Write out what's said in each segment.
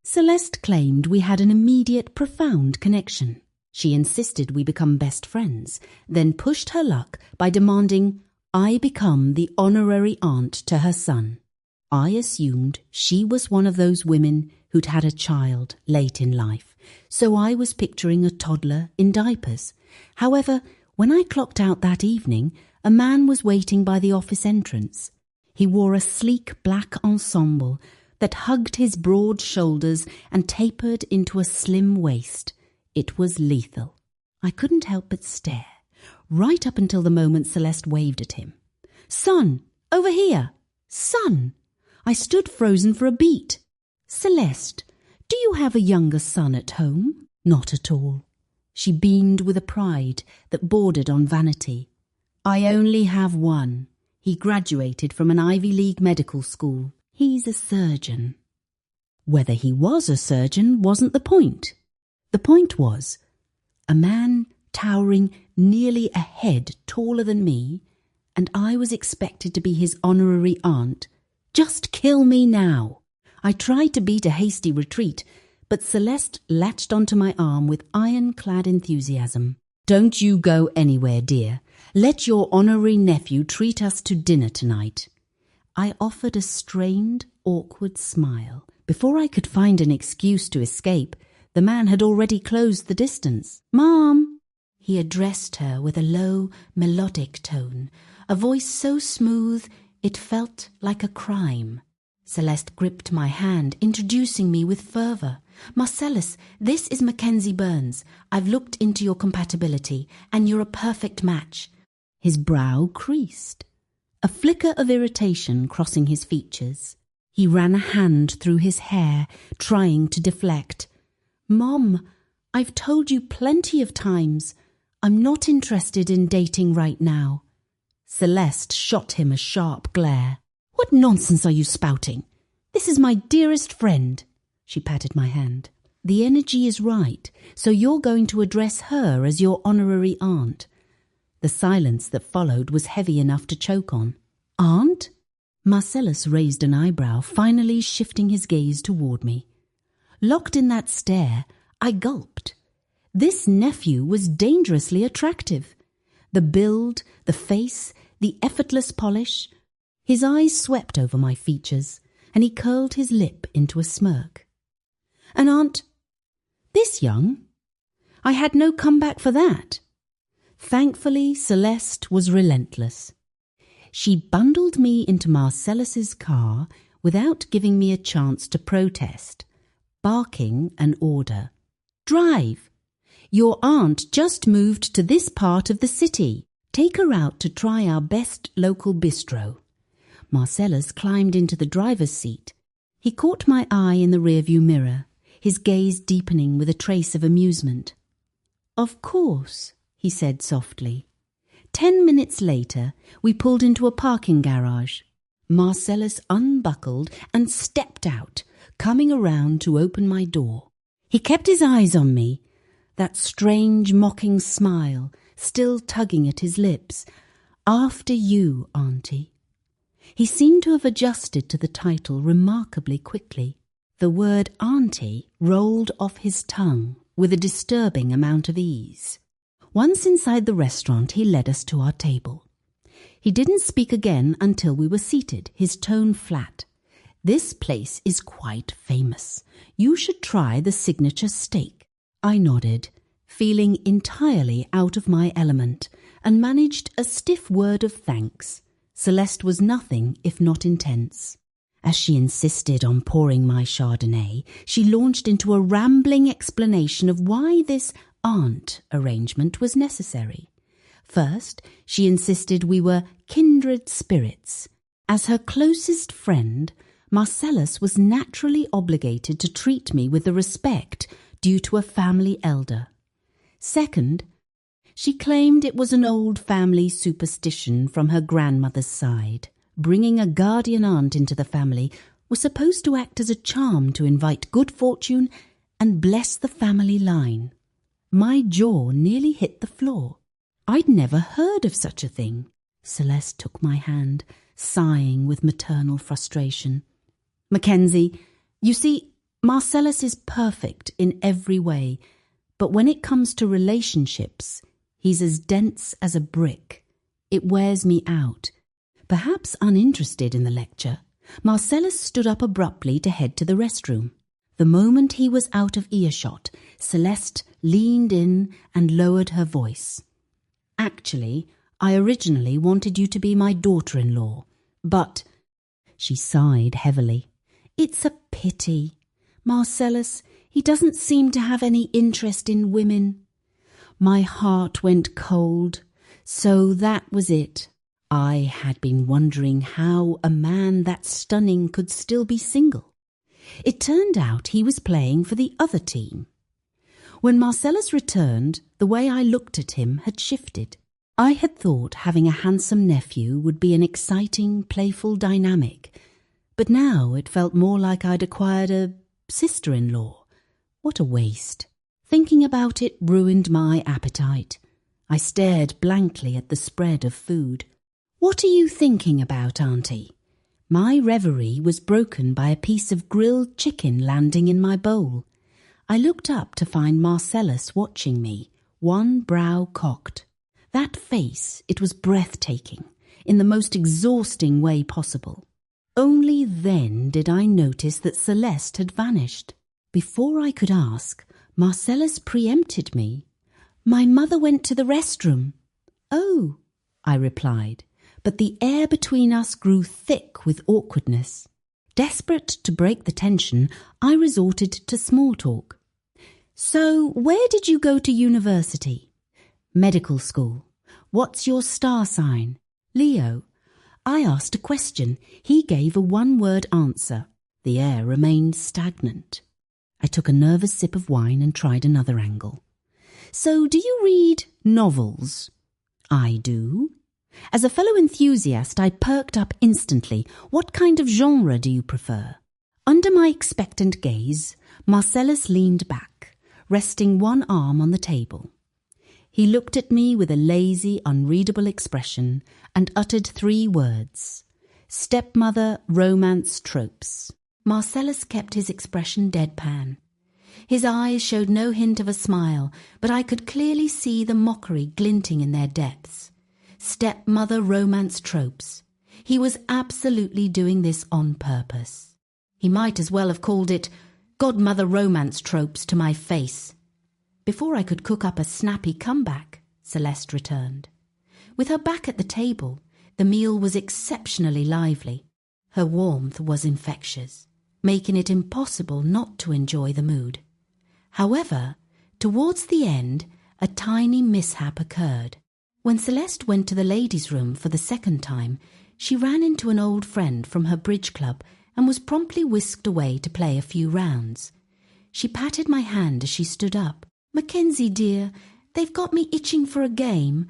Celeste claimed we had an immediate, profound connection. She insisted we become best friends, then pushed her luck by demanding I become the honorary aunt to her son. I assumed she was one of those women who'd had a child late in life, so I was picturing a toddler in diapers. However, when I clocked out that evening, a man was waiting by the office entrance. He wore a sleek black ensemble that hugged his broad shoulders and tapered into a slim waist. It was lethal. I couldn't help but stare, right up until the moment Celeste waved at him. "Son, over here! Son!" I stood frozen for a beat. "Celeste, do you have a younger son at home?" "Not at all." She beamed with a pride that bordered on vanity. "I only have one. He graduated from an Ivy League medical school. He's a surgeon." Whether he was a surgeon wasn't the point. The point was, a man towering nearly a head taller than me, and I was expected to be his honorary aunt. Just kill me now. I tried to beat a hasty retreat, but Celeste latched onto my arm with ironclad enthusiasm. "Don't you go anywhere, dear. Let your honorary nephew treat us to dinner tonight." I offered a strained, awkward smile. Before I could find an excuse to escape, the man had already closed the distance. "Mom!" He addressed her with a low, melodic tone, a voice so smooth it felt like a crime. Celeste gripped my hand, introducing me with fervour. "Marcellus, this is Mackenzie Burns. I've looked into your compatibility, and you're a perfect match." His brow creased, a flicker of irritation crossing his features. He ran a hand through his hair, trying to deflect. "Mom, I've told you plenty of times. I'm not interested in dating right now." Celeste shot him a sharp glare. "What nonsense are you spouting? This is my dearest friend." She patted my hand. "The energy is right, so you're going to address her as your honorary aunt." The silence that followed was heavy enough to choke on. "Aunt?" Marcellus raised an eyebrow, finally shifting his gaze toward me. Locked in that stare, I gulped. This nephew was dangerously attractive. The build, the face, the effortless polish. His eyes swept over my features, and he curled his lip into a smirk. "An aunt this young? I had no comeback for that." Thankfully, Celeste was relentless. She bundled me into Marcellus's car without giving me a chance to protest, barking an order. "Drive! Your aunt just moved to this part of the city. Take her out to try our best local bistro." Marcellus climbed into the driver's seat. He caught my eye in the rearview mirror, his gaze deepening with a trace of amusement. "Of course," he said softly. 10 minutes later, we pulled into a parking garage. Marcellus unbuckled and stepped out, coming around to open my door. He kept his eyes on me, that strange mocking smile still tugging at his lips. "After you, Auntie." He seemed to have adjusted to the title remarkably quickly. The word Auntie rolled off his tongue with a disturbing amount of ease. Once inside the restaurant, he led us to our table. He didn't speak again until we were seated, his tone flat. "This place is quite famous. You should try the signature steak." I nodded, feeling entirely out of my element, and managed a stiff word of thanks. Celeste was nothing if not intense. As she insisted on pouring my Chardonnay, she launched into a rambling explanation of why this aunt arrangement was necessary. First, she insisted we were kindred spirits. As her closest friend, Marcellus was naturally obligated to treat me with the respect due to a family elder. Second, she claimed it was an old family superstition from her grandmother's side. Bringing a guardian aunt into the family was supposed to act as a charm to invite good fortune and bless the family line. My jaw nearly hit the floor. I'd never heard of such a thing. Celeste took my hand, sighing with maternal frustration. "Mackenzie, you see, Marcellus is perfect in every way, but when it comes to relationships, he's as dense as a brick. It wears me out. Perhaps uninterested in the lecture, Marcellus stood up abruptly to head to the restroom. The moment he was out of earshot, Celeste leaned in and lowered her voice. Actually, I originally wanted you to be my daughter-in-law, but... She sighed heavily. It's a pity. Marcellus, he doesn't seem to have any interest in women. My heart went cold. So that was it. I had been wondering how a man that stunning could still be single. It turned out he was playing for the other team. When Marcellus returned, the way I looked at him had shifted. I had thought having a handsome nephew would be an exciting, playful dynamic, but now it felt more like I'd acquired a sister-in-law. What a waste. Thinking about it ruined my appetite. I stared blankly at the spread of food. What are you thinking about, Auntie? My reverie was broken by a piece of grilled chicken landing in my bowl. I looked up to find Marcellus watching me, one brow cocked. That face, it was breathtaking, in the most exhausting way possible. Only then did I notice that Celeste had vanished. Before I could ask, Marcellus preempted me. My mother went to the restroom. Oh, I replied, but the air between us grew thick with awkwardness. Desperate to break the tension, I resorted to small talk. So, where did you go to university? Medical school. What's your star sign? Leo. I asked a question. He gave a one-word answer. The air remained stagnant. I took a nervous sip of wine and tried another angle. So, do you read novels? I do. As a fellow enthusiast, I perked up instantly. What kind of genre do you prefer? Under my expectant gaze, Marcellus leaned back, resting one arm on the table. He looked at me with a lazy, unreadable expression and uttered 3 words. Stepmother romance tropes. Marcellus kept his expression deadpan. His eyes showed no hint of a smile, but I could clearly see the mockery glinting in their depths. Stepmother romance tropes. He was absolutely doing this on purpose. He might as well have called it godmother romance tropes to my face. Before I could cook up a snappy comeback, Celeste returned. With her back at the table, the meal was exceptionally lively. Her warmth was infectious, making it impossible not to enjoy the mood. However, towards the end, a tiny mishap occurred. When Celeste went to the ladies' room for the second time, she ran into an old friend from her bridge club and was promptly whisked away to play a few rounds. She patted my hand as she stood up. Mackenzie, dear, they've got me itching for a game.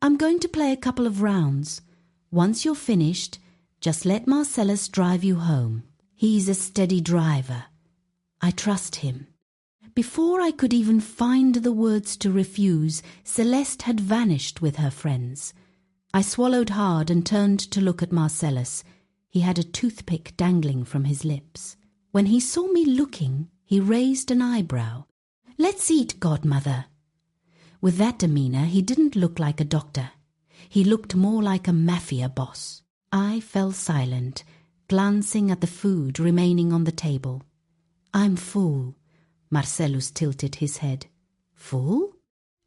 I'm going to play a couple of rounds. Once you're finished, just let Marcellus drive you home. He's a steady driver. I trust him. Before I could even find the words to refuse, Celeste had vanished with her friends. I swallowed hard and turned to look at Marcellus. He had a toothpick dangling from his lips. When he saw me looking, he raised an eyebrow. Let's eat, godmother. With that demeanour, he didn't look like a doctor. He looked more like a mafia boss. I fell silent, glancing at the food remaining on the table. I'm full. Marcellus tilted his head. Full?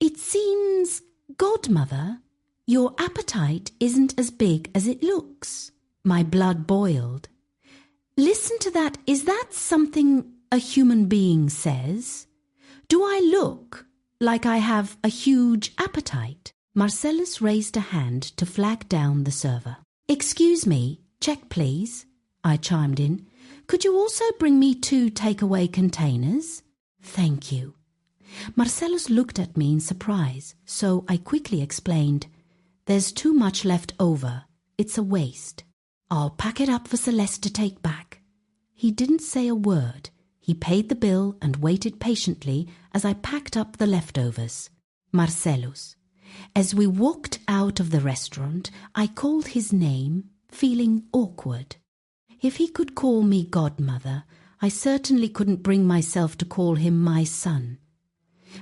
It seems, godmother, your appetite isn't as big as it looks. My blood boiled. Listen to that. Is that something a human being says? Do I look like I have a huge appetite? Marcellus raised a hand to flag down the server. Excuse me, check please, I chimed in. Could you also bring me 2 takeaway containers? Thank you. Marcellus looked at me in surprise, so I quickly explained, There's too much left over. It's a waste. I'll pack it up for Celeste to take back. He didn't say a word. He paid the bill and waited patiently as I packed up the leftovers. Marcellus. As we walked out of the restaurant, I called his name, feeling awkward. If he could call me godmother, I certainly couldn't bring myself to call him my son.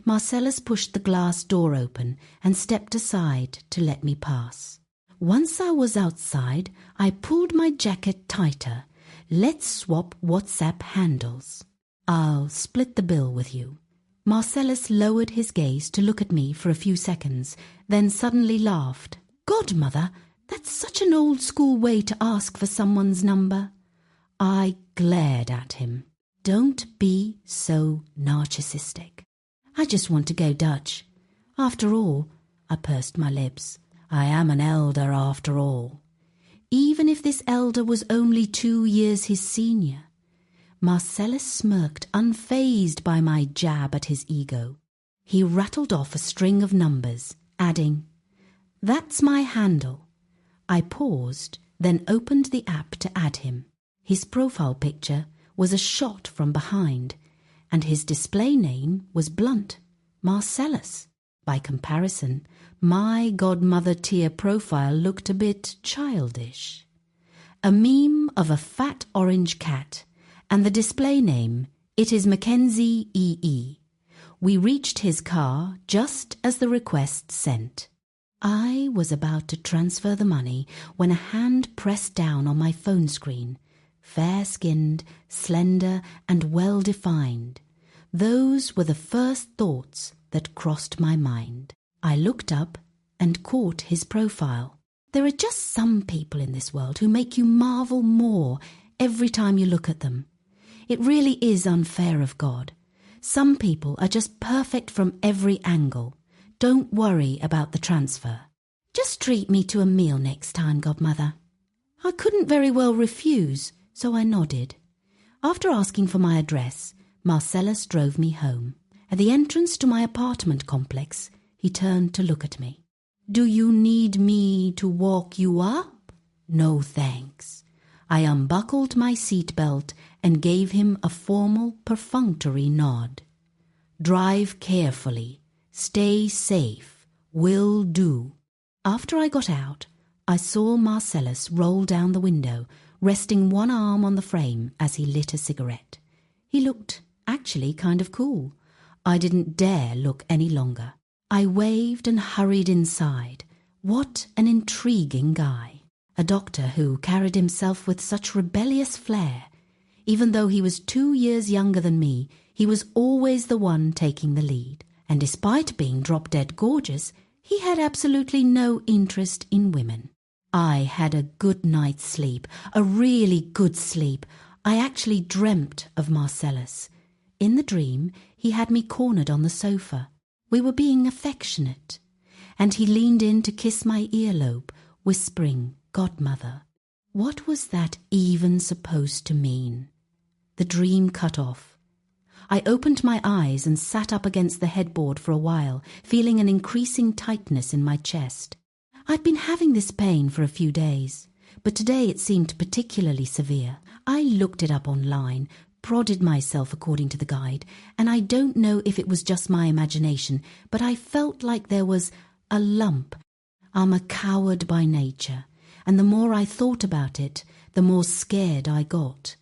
Marcellus pushed the glass door open and stepped aside to let me pass. Once I was outside, I pulled my jacket tighter. Let's swap WhatsApp handles. I'll split the bill with you. Marcellus lowered his gaze to look at me for a few seconds, then suddenly laughed. Godmother, that's such an old-school way to ask for someone's number. I glared at him. Don't be so narcissistic. I just want to go Dutch. After all, I pursed my lips, I am an elder after all. Even if this elder was only 2 years his senior. Marcellus smirked, unfazed by my jab at his ego. He rattled off a string of numbers, adding, That's my handle. I paused, then opened the app to add him. His profile picture was a shot from behind, and his display name was blunt, Marcellus. By comparison, my godmother tier profile looked a bit childish. A meme of a fat orange cat, and the display name, it is Mackenzie EE. We reached his car just as the request sent. I was about to transfer the money when a hand pressed down on my phone screen. Fair-skinned, slender, and well-defined. Those were the first thoughts that crossed my mind. I looked up and caught his profile. There are just some people in this world who make you marvel more every time you look at them. It really is unfair of God. Some people are just perfect from every angle. Don't worry about the transfer. Just treat me to a meal next time, Godmother. I couldn't very well refuse, so I nodded. After asking for my address, Marcellus drove me home. At the entrance to my apartment complex, he turned to look at me. Do you need me to walk you up? No, thanks. I unbuckled my seatbelt and gave him a formal, perfunctory nod. Drive carefully. Stay safe. Will do. After I got out, I saw Marcellus roll down the window, resting one arm on the frame as he lit a cigarette. He looked actually kind of cool. I didn't dare look any longer. I waved and hurried inside. What an intriguing guy. A doctor who carried himself with such rebellious flair. Even though he was 2 years younger than me, he was always the one taking the lead. And despite being drop-dead gorgeous, he had absolutely no interest in women. I had a good night's sleep, a really good sleep. I actually dreamt of Marcellus. In the dream, he had me cornered on the sofa. We were being affectionate, and he leaned in to kiss my earlobe, whispering, Godmother. What was that even supposed to mean? The dream cut off. I opened my eyes and sat up against the headboard for a while, feeling an increasing tightness in my chest. I'd been having this pain for a few days, but today it seemed particularly severe. I looked it up online, prodded myself according to the guide, and I don't know if it was just my imagination, but I felt like there was a lump. I'm a coward by nature, and the more I thought about it, the more scared I got.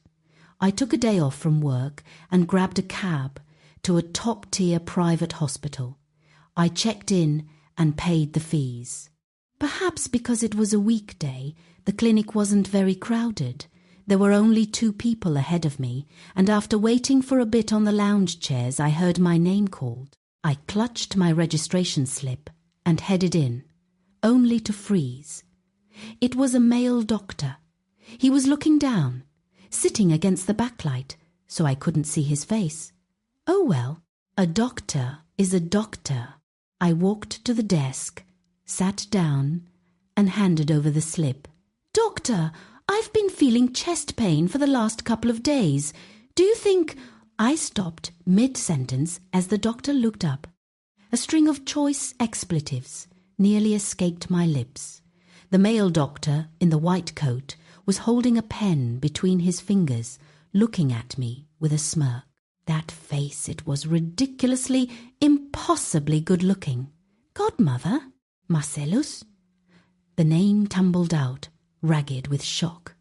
I took a day off from work and grabbed a cab to a top-tier private hospital. I checked in and paid the fees. Perhaps because it was a weekday, the clinic wasn't very crowded. There were only 2 people ahead of me, and after waiting for a bit on the lounge chairs, I heard my name called. I clutched my registration slip and headed in, only to freeze. It was a male doctor. He was looking down, sitting against the backlight, so I couldn't see his face. Oh well, a doctor is a doctor. I walked to the desk, sat down, and handed over the slip. Doctor, I've been feeling chest pain for the last couple of days. Do you think... I stopped mid-sentence as the doctor looked up. A string of choice expletives nearly escaped my lips. The male doctor in the white coat was holding a pen between his fingers, looking at me with a smirk. That face, it was ridiculously, impossibly good-looking. Godmother? Marcellus? The name tumbled out, ragged with shock.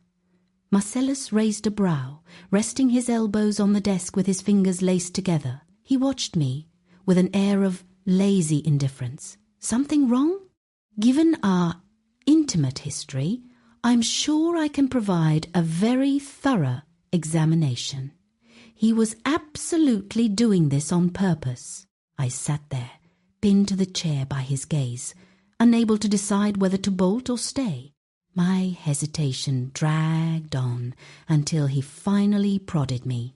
Marcellus raised a brow, resting his elbows on the desk with his fingers laced together. He watched me with an air of lazy indifference. Something wrong? Given our intimate history, I'm sure I can provide a very thorough examination. He was absolutely doing this on purpose. I sat there, pinned to the chair by his gaze, unable to decide whether to bolt or stay. My hesitation dragged on until he finally prodded me.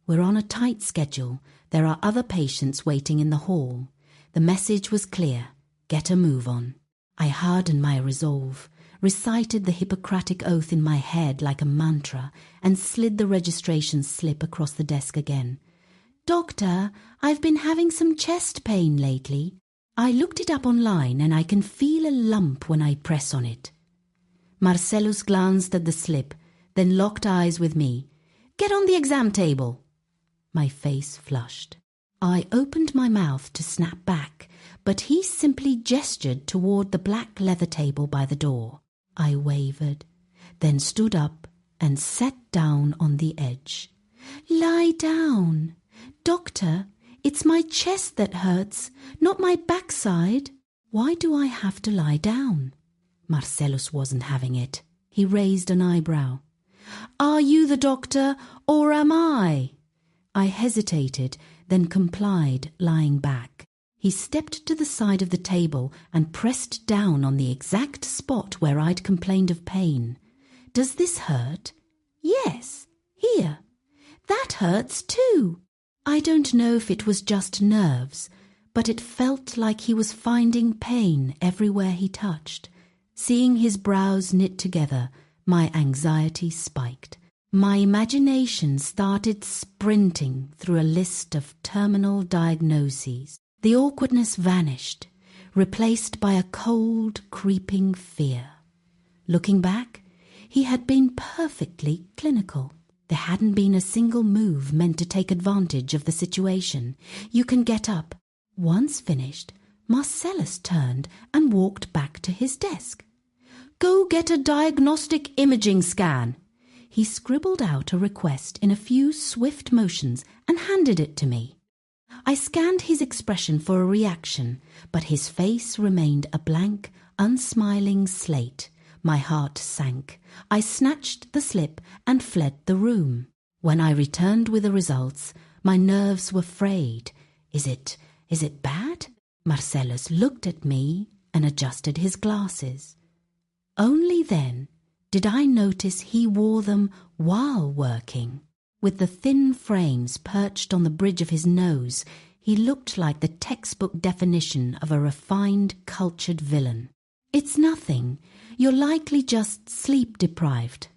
We're on a tight schedule. There are other patients waiting in the hall. The message was clear. Get a move on. I hardened my resolve, recited the Hippocratic oath in my head like a mantra, and slid the registration slip across the desk again. Doctor, I've been having some chest pain lately. I looked it up online and I can feel a lump when I press on it. Marcellus glanced at the slip, then locked eyes with me. Get on the exam table. My face flushed. I opened my mouth to snap back, but he simply gestured toward the black leather table by the door. I wavered, then stood up and sat down on the edge. Lie down. Doctor, it's my chest that hurts, not my backside. Why do I have to lie down? Marcellus wasn't having it. He raised an eyebrow. Are you the doctor, or am I? I hesitated, then complied, lying back. He stepped to the side of the table and pressed down on the exact spot where I'd complained of pain. Does this hurt? Yes, here. That hurts too. I don't know if it was just nerves, but it felt like he was finding pain everywhere he touched. Seeing his brows knit together, my anxiety spiked. My imagination started sprinting through a list of terminal diagnoses. The awkwardness vanished, replaced by a cold, creeping fear. Looking back, he had been perfectly clinical. There hadn't been a single move meant to take advantage of the situation. You can get up. Once finished, Marcellus turned and walked back to his desk. Go get a diagnostic imaging scan. He scribbled out a request in a few swift motions and handed it to me. I scanned his expression for a reaction, but his face remained a blank, unsmiling slate. My heart sank. I snatched the slip and fled the room. When I returned with the results, my nerves were frayed. Is it bad? Marcellus looked at me and adjusted his glasses. Only then did I notice he wore them while working. With the thin frames perched on the bridge of his nose, he looked like the textbook definition of a refined, cultured villain. It's nothing. You're likely just sleep-deprived.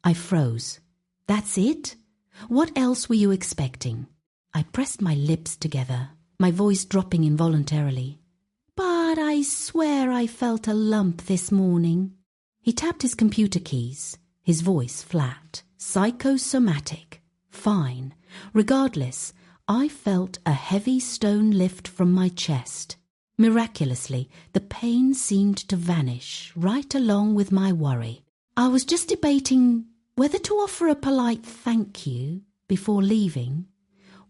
I froze. That's it? What else were you expecting? I pressed my lips together, my voice dropping involuntarily. But I swear I felt a lump this morning. He tapped his computer keys, his voice flat. Psychosomatic. Fine. Regardless, I felt a heavy stone lift from my chest. Miraculously, the pain seemed to vanish right along with my worry. I was just debating whether to offer a polite thank you before leaving,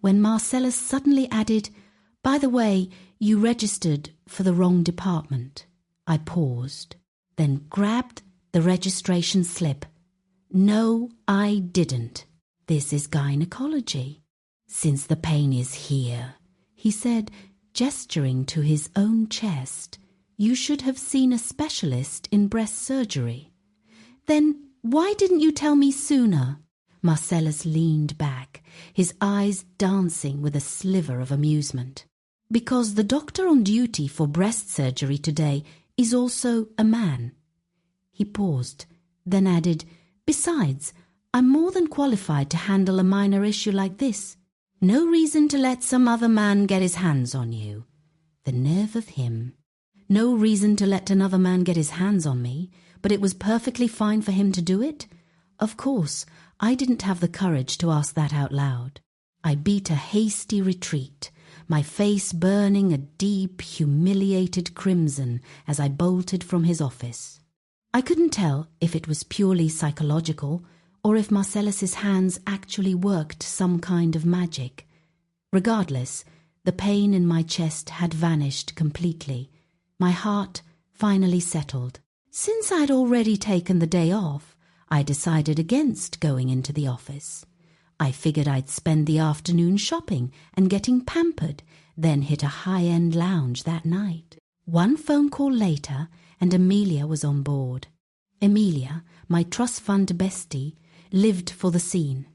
when Marcellus suddenly added, By the way, you registered for the wrong department. I paused, then grabbed the registration slip. No, I didn't. This is gynecology. Since the pain is here, he said, gesturing to his own chest, you should have seen a specialist in breast surgery. Then why didn't you tell me sooner? Marcellus leaned back, his eyes dancing with a sliver of amusement. Because the doctor on duty for breast surgery today is also a man. He paused, then added, Besides, I'm more than qualified to handle a minor issue like this. No reason to let some other man get his hands on you. The nerve of him. No reason to let another man get his hands on me, but it was perfectly fine for him to do it? Of course, I didn't have the courage to ask that out loud. I beat a hasty retreat, my face burning a deep, humiliated crimson as I bolted from his office. I couldn't tell if it was purely psychological or if Marcellus's hands actually worked some kind of magic. Regardless, the pain in my chest had vanished completely. My heart finally settled. Since I'd already taken the day off, I decided against going into the office. I figured I'd spend the afternoon shopping and getting pampered, then hit a high-end lounge that night. One phone call later, and Amelia was on board. Amelia, my trust fund bestie, lived for the scene.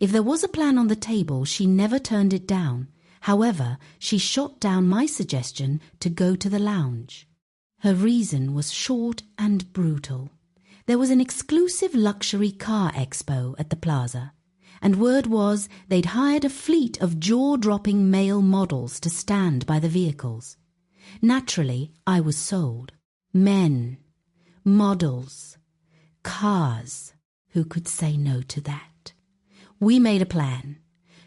If there was a plan on the table, she never turned it down. However, she shot down my suggestion to go to the lounge. Her reason was short and brutal. There was an exclusive luxury car expo at the plaza, and word was they'd hired a fleet of jaw-dropping male models to stand by the vehicles. Naturally, I was sold. Men, models, cars. Who could say no to that? We made a plan.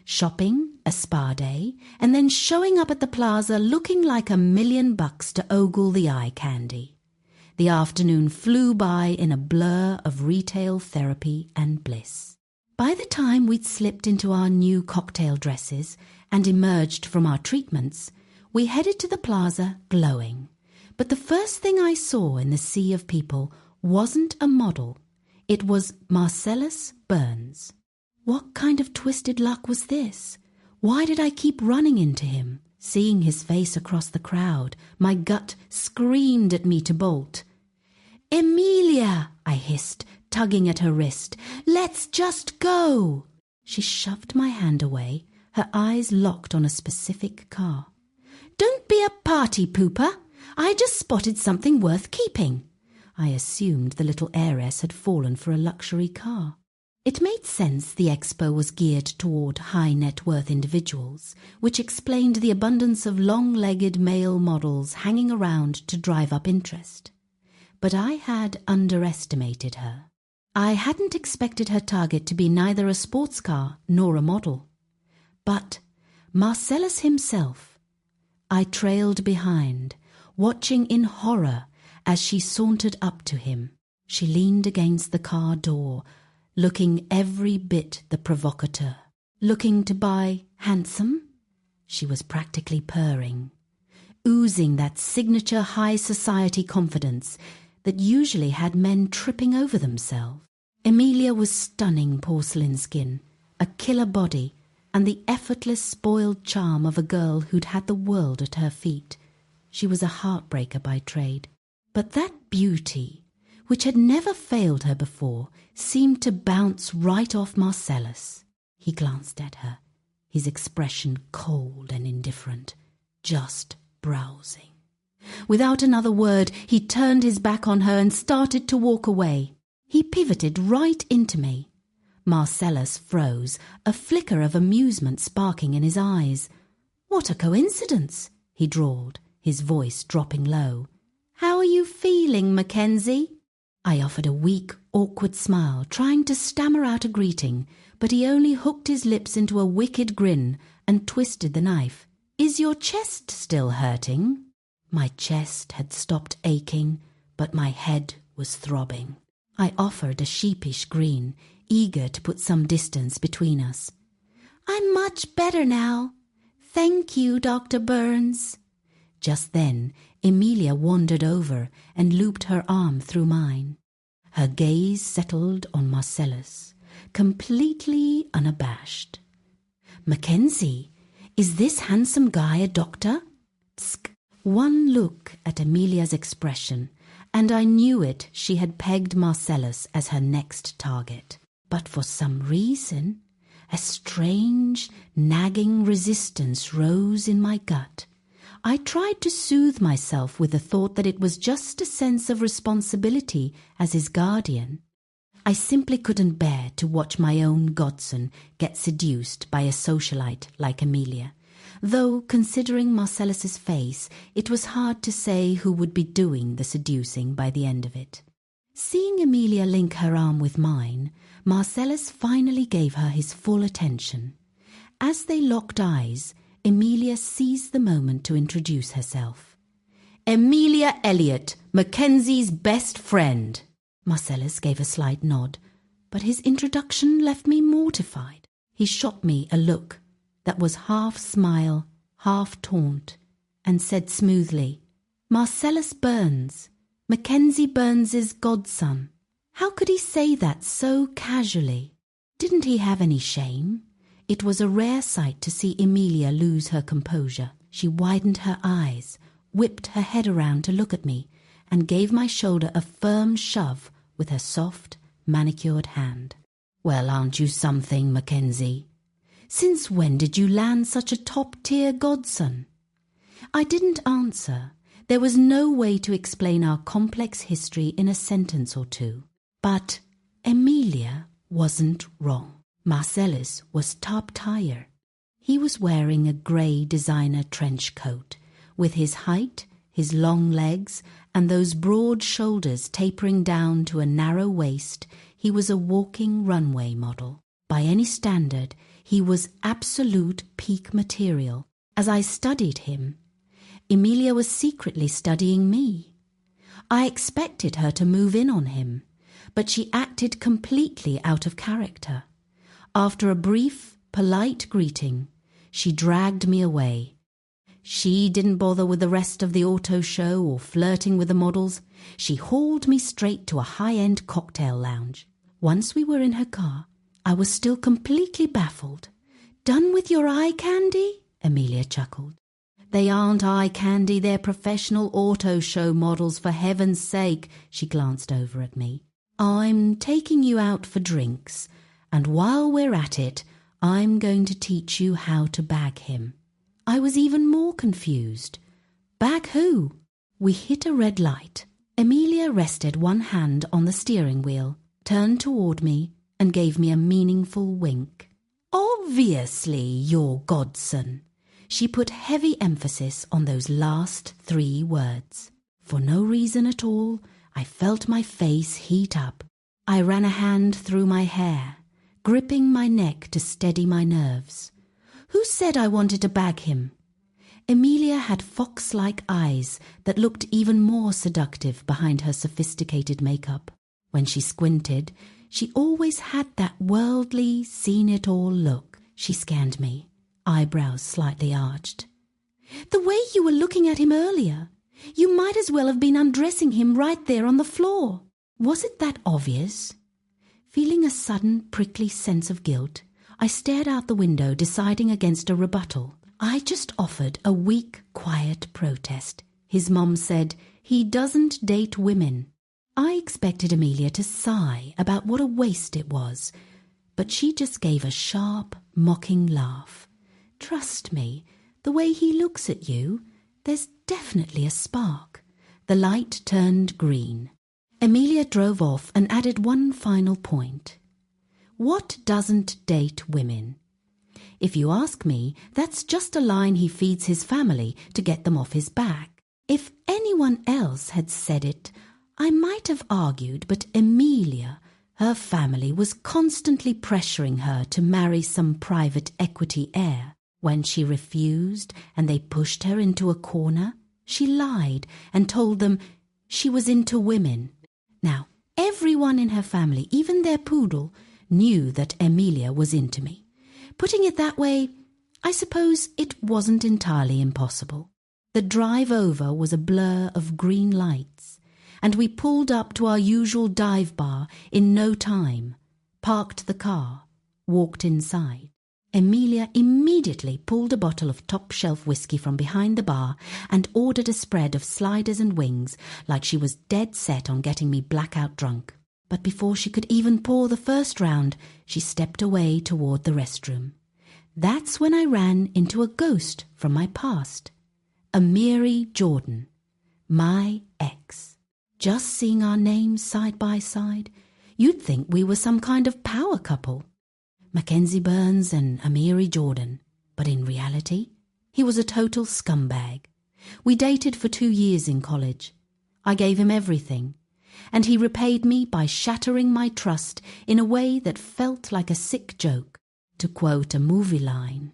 Shopping, a spa day, and then showing up at the plaza looking like $1,000,000 to ogle the eye candy. The afternoon flew by in a blur of retail therapy and bliss. By the time we'd slipped into our new cocktail dresses and emerged from our treatments, we headed to the plaza glowing. But the first thing I saw in the sea of people wasn't a model. It was Marcellus Burns. What kind of twisted luck was this? Why did I keep running into him? Seeing his face across the crowd, my gut screamed at me to bolt. "Emilia," I hissed, tugging at her wrist. "Let's just go." She shoved my hand away, her eyes locked on a specific car. "Don't be a party pooper. I just spotted something worth keeping." I assumed the little heiress had fallen for a luxury car. It made sense the expo was geared toward high-net-worth individuals, which explained the abundance of long-legged male models hanging around to drive up interest. But I had underestimated her. I hadn't expected her target to be neither a sports car nor a model. But Marcellus himself. I trailed behind, watching in horror as she sauntered up to him. She leaned against the car door, looking every bit the provocateur. Looking to buy handsome? She was practically purring, oozing that signature high society confidence that usually had men tripping over themselves. Emilia was stunning porcelain skin, a killer body, and the effortless spoiled charm of a girl who'd had the world at her feet. She was a heartbreaker by trade. But that beauty, which had never failed her before, seemed to bounce right off Marcellus. He glanced at her, his expression cold and indifferent, just browsing. Without another word, he turned his back on her and started to walk away. He pivoted right into me. Marcellus froze, a flicker of amusement sparking in his eyes. "What a coincidence," he drawled, his voice dropping low. "How are you feeling, Mackenzie?" I offered a weak, awkward smile, trying to stammer out a greeting, but he only hooked his lips into a wicked grin and twisted the knife. "Is your chest still hurting?" My chest had stopped aching, but my head was throbbing. I offered a sheepish grin, eager to put some distance between us. "I'm much better now. Thank you, Dr. Burns." Just then, Emilia wandered over and looped her arm through mine. Her gaze settled on Marcellus, completely unabashed. "Mackenzie, is this handsome guy a doctor?" Psst. One look at Emilia's expression, and I knew it. She had pegged Marcellus as her next target. But for some reason, a strange, nagging resistance rose in my gut. I tried to soothe myself with the thought that it was just a sense of responsibility as his guardian. I simply couldn't bear to watch my own godson get seduced by a socialite like Emilia, though, considering Marcellus's face, it was hard to say who would be doing the seducing by the end of it. Seeing Emilia link her arm with mine, Marcellus finally gave her his full attention. As they locked eyes, Emilia seized the moment to introduce herself. "Emilia Elliot, Mackenzie's best friend." Marcellus gave a slight nod. But his introduction left me mortified. He shot me a look that was half smile, half taunt, and said smoothly, "Marcellus Burns, Mackenzie Burns's godson." How could he say that so casually? Didn't he have any shame? It was a rare sight to see Emilia lose her composure. She widened her eyes, whipped her head around to look at me, and gave my shoulder a firm shove with her soft, manicured hand. "Well, aren't you something, Mackenzie? Since when did you land such a top-tier godson?" I didn't answer. There was no way to explain our complex history in a sentence or two. But Emilia wasn't wrong. Marcellus was top-tier. He was wearing a grey designer trench coat. With his height, his long legs, and those broad shoulders tapering down to a narrow waist, he was a walking runway model. By any standard, he was absolute peak material. As I studied him, Emilia was secretly studying me. I expected her to move in on him, but she acted completely out of character. After a brief, polite greeting, she dragged me away. She didn't bother with the rest of the auto show or flirting with the models. She hauled me straight to a high-end cocktail lounge. Once we were in her car, I was still completely baffled. "Done with your eye candy?" Emilia chuckled. "They aren't eye candy, they're professional auto show models, for heaven's sake." She glanced over at me. "I'm taking you out for drinks, and while we're at it, I'm going to teach you how to bag him." I was even more confused. Bag who? We hit a red light. Emilia rested one hand on the steering wheel, turned toward me, and gave me a meaningful wink. "Obviously, your godson." She put heavy emphasis on those last 3 words. For no reason at all, I felt my face heat up. I ran a hand through my hair, gripping my neck to steady my nerves. Who said I wanted to bag him? Emilia had fox-like eyes that looked even more seductive behind her sophisticated makeup. When she squinted, she always had that worldly, seen-it-all look. She scanned me, eyebrows slightly arched. "The way you were looking at him earlier, you might as well have been undressing him right there on the floor." Was it that obvious? Feeling a sudden, prickly sense of guilt, I stared out the window, deciding against a rebuttal. I just offered a weak, quiet protest. His mom said, "He doesn't date women." I expected Emilia to sigh about what a waste it was, but she just gave a sharp, mocking laugh. "Trust me, the way he looks at you, there's definitely a spark." The light turned green. Emilia drove off and added one final point. What doesn't date women? If you ask me, that's just a line he feeds his family to get them off his back. If anyone else had said it, I might have argued, but Emilia, her family was constantly pressuring her to marry some private equity heir. When she refused and they pushed her into a corner, she lied and told them she was into women. Now, everyone in her family, even their poodle, knew that Emilia was into me. Putting it that way, I suppose it wasn't entirely impossible. The drive over was a blur of green lights, and we pulled up to our usual dive bar in no time, parked the car, walked inside. Emilia immediately pulled a bottle of top-shelf whiskey from behind the bar and ordered a spread of sliders and wings like she was dead set on getting me blackout drunk. But before she could even pour the first round, she stepped away toward the restroom. That's when I ran into a ghost from my past. Amiri Jordan, my ex. Just seeing our names side by side, you'd think we were some kind of power couple. Mackenzie Burns and Amiri Jordan. But in reality, he was a total scumbag. We dated for 2 years in college. I gave him everything, and he repaid me by shattering my trust in a way that felt like a sick joke. To quote a movie line,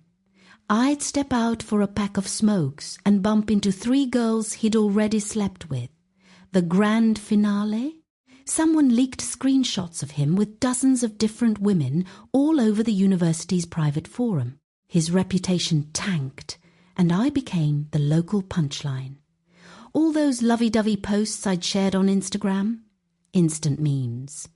I'd step out for a pack of smokes and bump into 3 girls he'd already slept with. The grand finale? Someone leaked screenshots of him with dozens of different women all over the university's private forum. His reputation tanked, and I became the local punchline. All those lovey-dovey posts I'd shared on Instagram? Instant memes.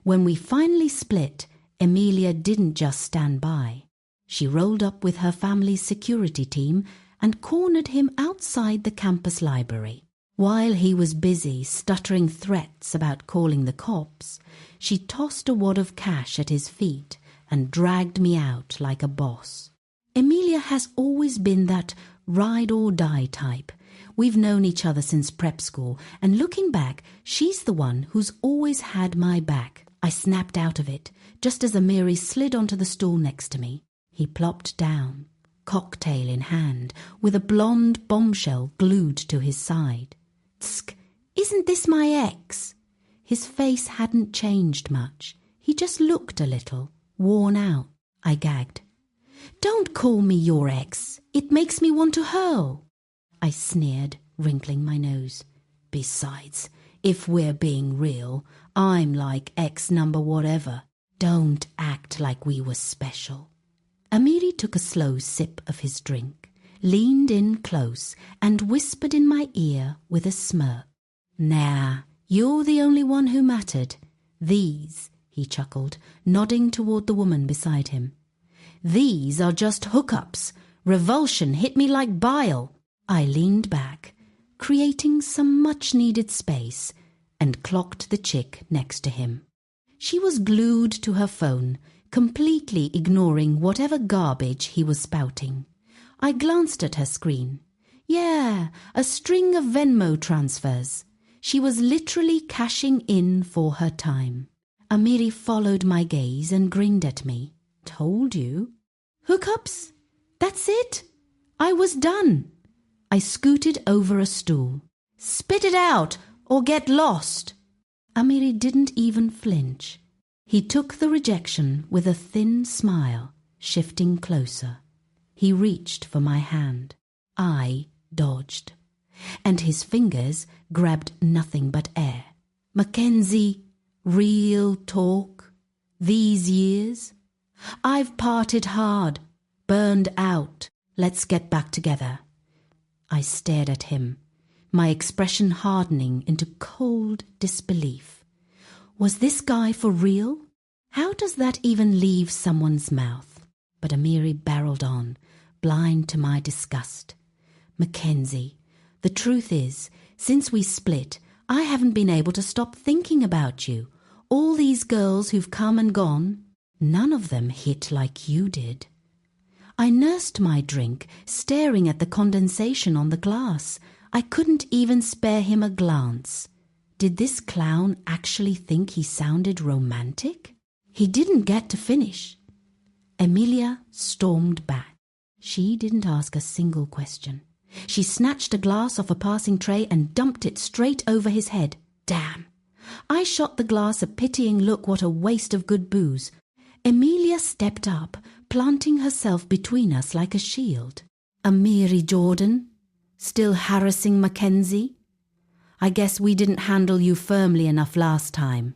When we finally split, Emilia didn't just stand by. She rolled up with her family's security team and cornered him outside the campus library. While he was busy stuttering threats about calling the cops, she tossed a wad of cash at his feet and dragged me out like a boss. Emilia has always been that ride-or-die type. We've known each other since prep school, and looking back, she's the one who's always had my back. I snapped out of it, just as Amiri slid onto the stool next to me. He plopped down, cocktail in hand, with a blonde bombshell glued to his side. Tsk, isn't this my ex? His face hadn't changed much. He just looked a little, worn out. I gagged. Don't call me your ex. It makes me want to hurl. I sneered, wrinkling my nose. Besides, if we're being real, I'm like ex number whatever. Don't act like we were special. Amiri took a slow sip of his drink, leaned in close, and whispered in my ear with a smirk. Nah, you're the only one who mattered. These, he chuckled, nodding toward the woman beside him. These are just hookups. Revulsion hit me like bile. I leaned back, creating some much-needed space, and clocked the chick next to him. She was glued to her phone, completely ignoring whatever garbage he was spouting. I glanced at her screen. Yeah, a string of Venmo transfers. She was literally cashing in for her time. Amiri followed my gaze and grinned at me. Told you. Hookups? That's it? I was done. I scooted over a stool. Spit it out or get lost. Amiri didn't even flinch. He took the rejection with a thin smile, shifting closer. He reached for my hand. I dodged, and his fingers grabbed nothing but air. Mackenzie, real talk? These years? I've partied hard, burned out. Let's get back together. I stared at him, my expression hardening into cold disbelief. Was this guy for real? How does that even leave someone's mouth? But Amiri barreled on, blind to my disgust. Mackenzie, the truth is, since we split, I haven't been able to stop thinking about you. All these girls who've come and gone, none of them hit like you did. I nursed my drink, staring at the condensation on the glass. I couldn't even spare him a glance. Did this clown actually think he sounded romantic? He didn't get to finish. Emilia stormed back. She didn't ask a single question. She snatched a glass off a passing tray and dumped it straight over his head. Damn! I shot the glass a pitying look. What a waste of good booze. Emilia stepped up, planting herself between us like a shield. Amiri Jordan? Still harassing Mackenzie? I guess we didn't handle you firmly enough last time.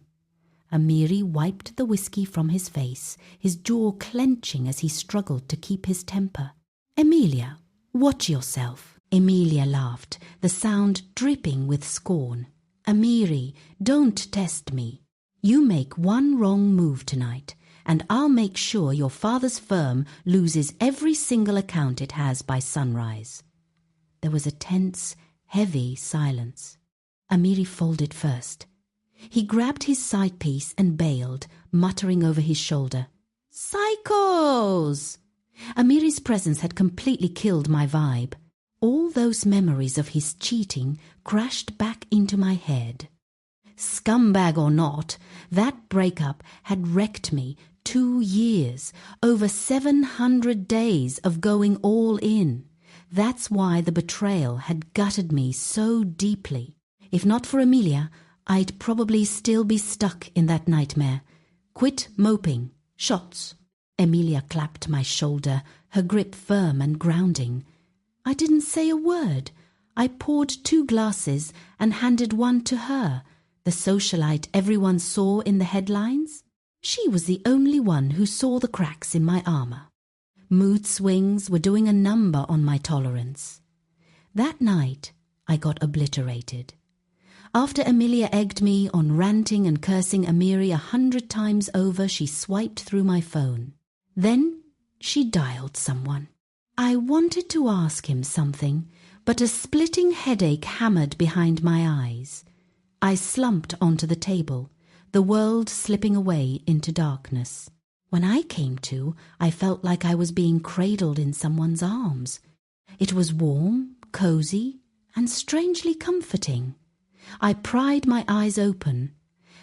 Amiri wiped the whiskey from his face, his jaw clenching as he struggled to keep his temper. Emilia, watch yourself. Emilia laughed, the sound dripping with scorn. Amiri, don't test me. You make one wrong move tonight, and I'll make sure your father's firm loses every single account it has by sunrise. There was a tense, heavy silence. Amiri folded first. He grabbed his side piece and bailed, muttering over his shoulder. Psychos! Amiri's presence had completely killed my vibe. All those memories of his cheating crashed back into my head. Scumbag or not, that breakup had wrecked me. 2 years, over 700 days of going all in. That's why the betrayal had gutted me so deeply. If not for Emilia, I'd probably still be stuck in that nightmare. Quit moping. Shots. Emilia clapped my shoulder, her grip firm and grounding. I didn't say a word. I poured 2 glasses and handed one to her, The socialite everyone saw in the headlines? She was the only one who saw the cracks in my armor. Mood swings were doing a number on my tolerance. That night, I got obliterated. After Amelia egged me on ranting and cursing Amiri 100 times over, she swiped through my phone. Then she dialed someone. I wanted to ask him something, but a splitting headache hammered behind my eyes. I slumped onto the table, the world slipping away into darkness. When I came to, I felt like I was being cradled in someone's arms. It was warm, cozy, and strangely comforting. I pried my eyes open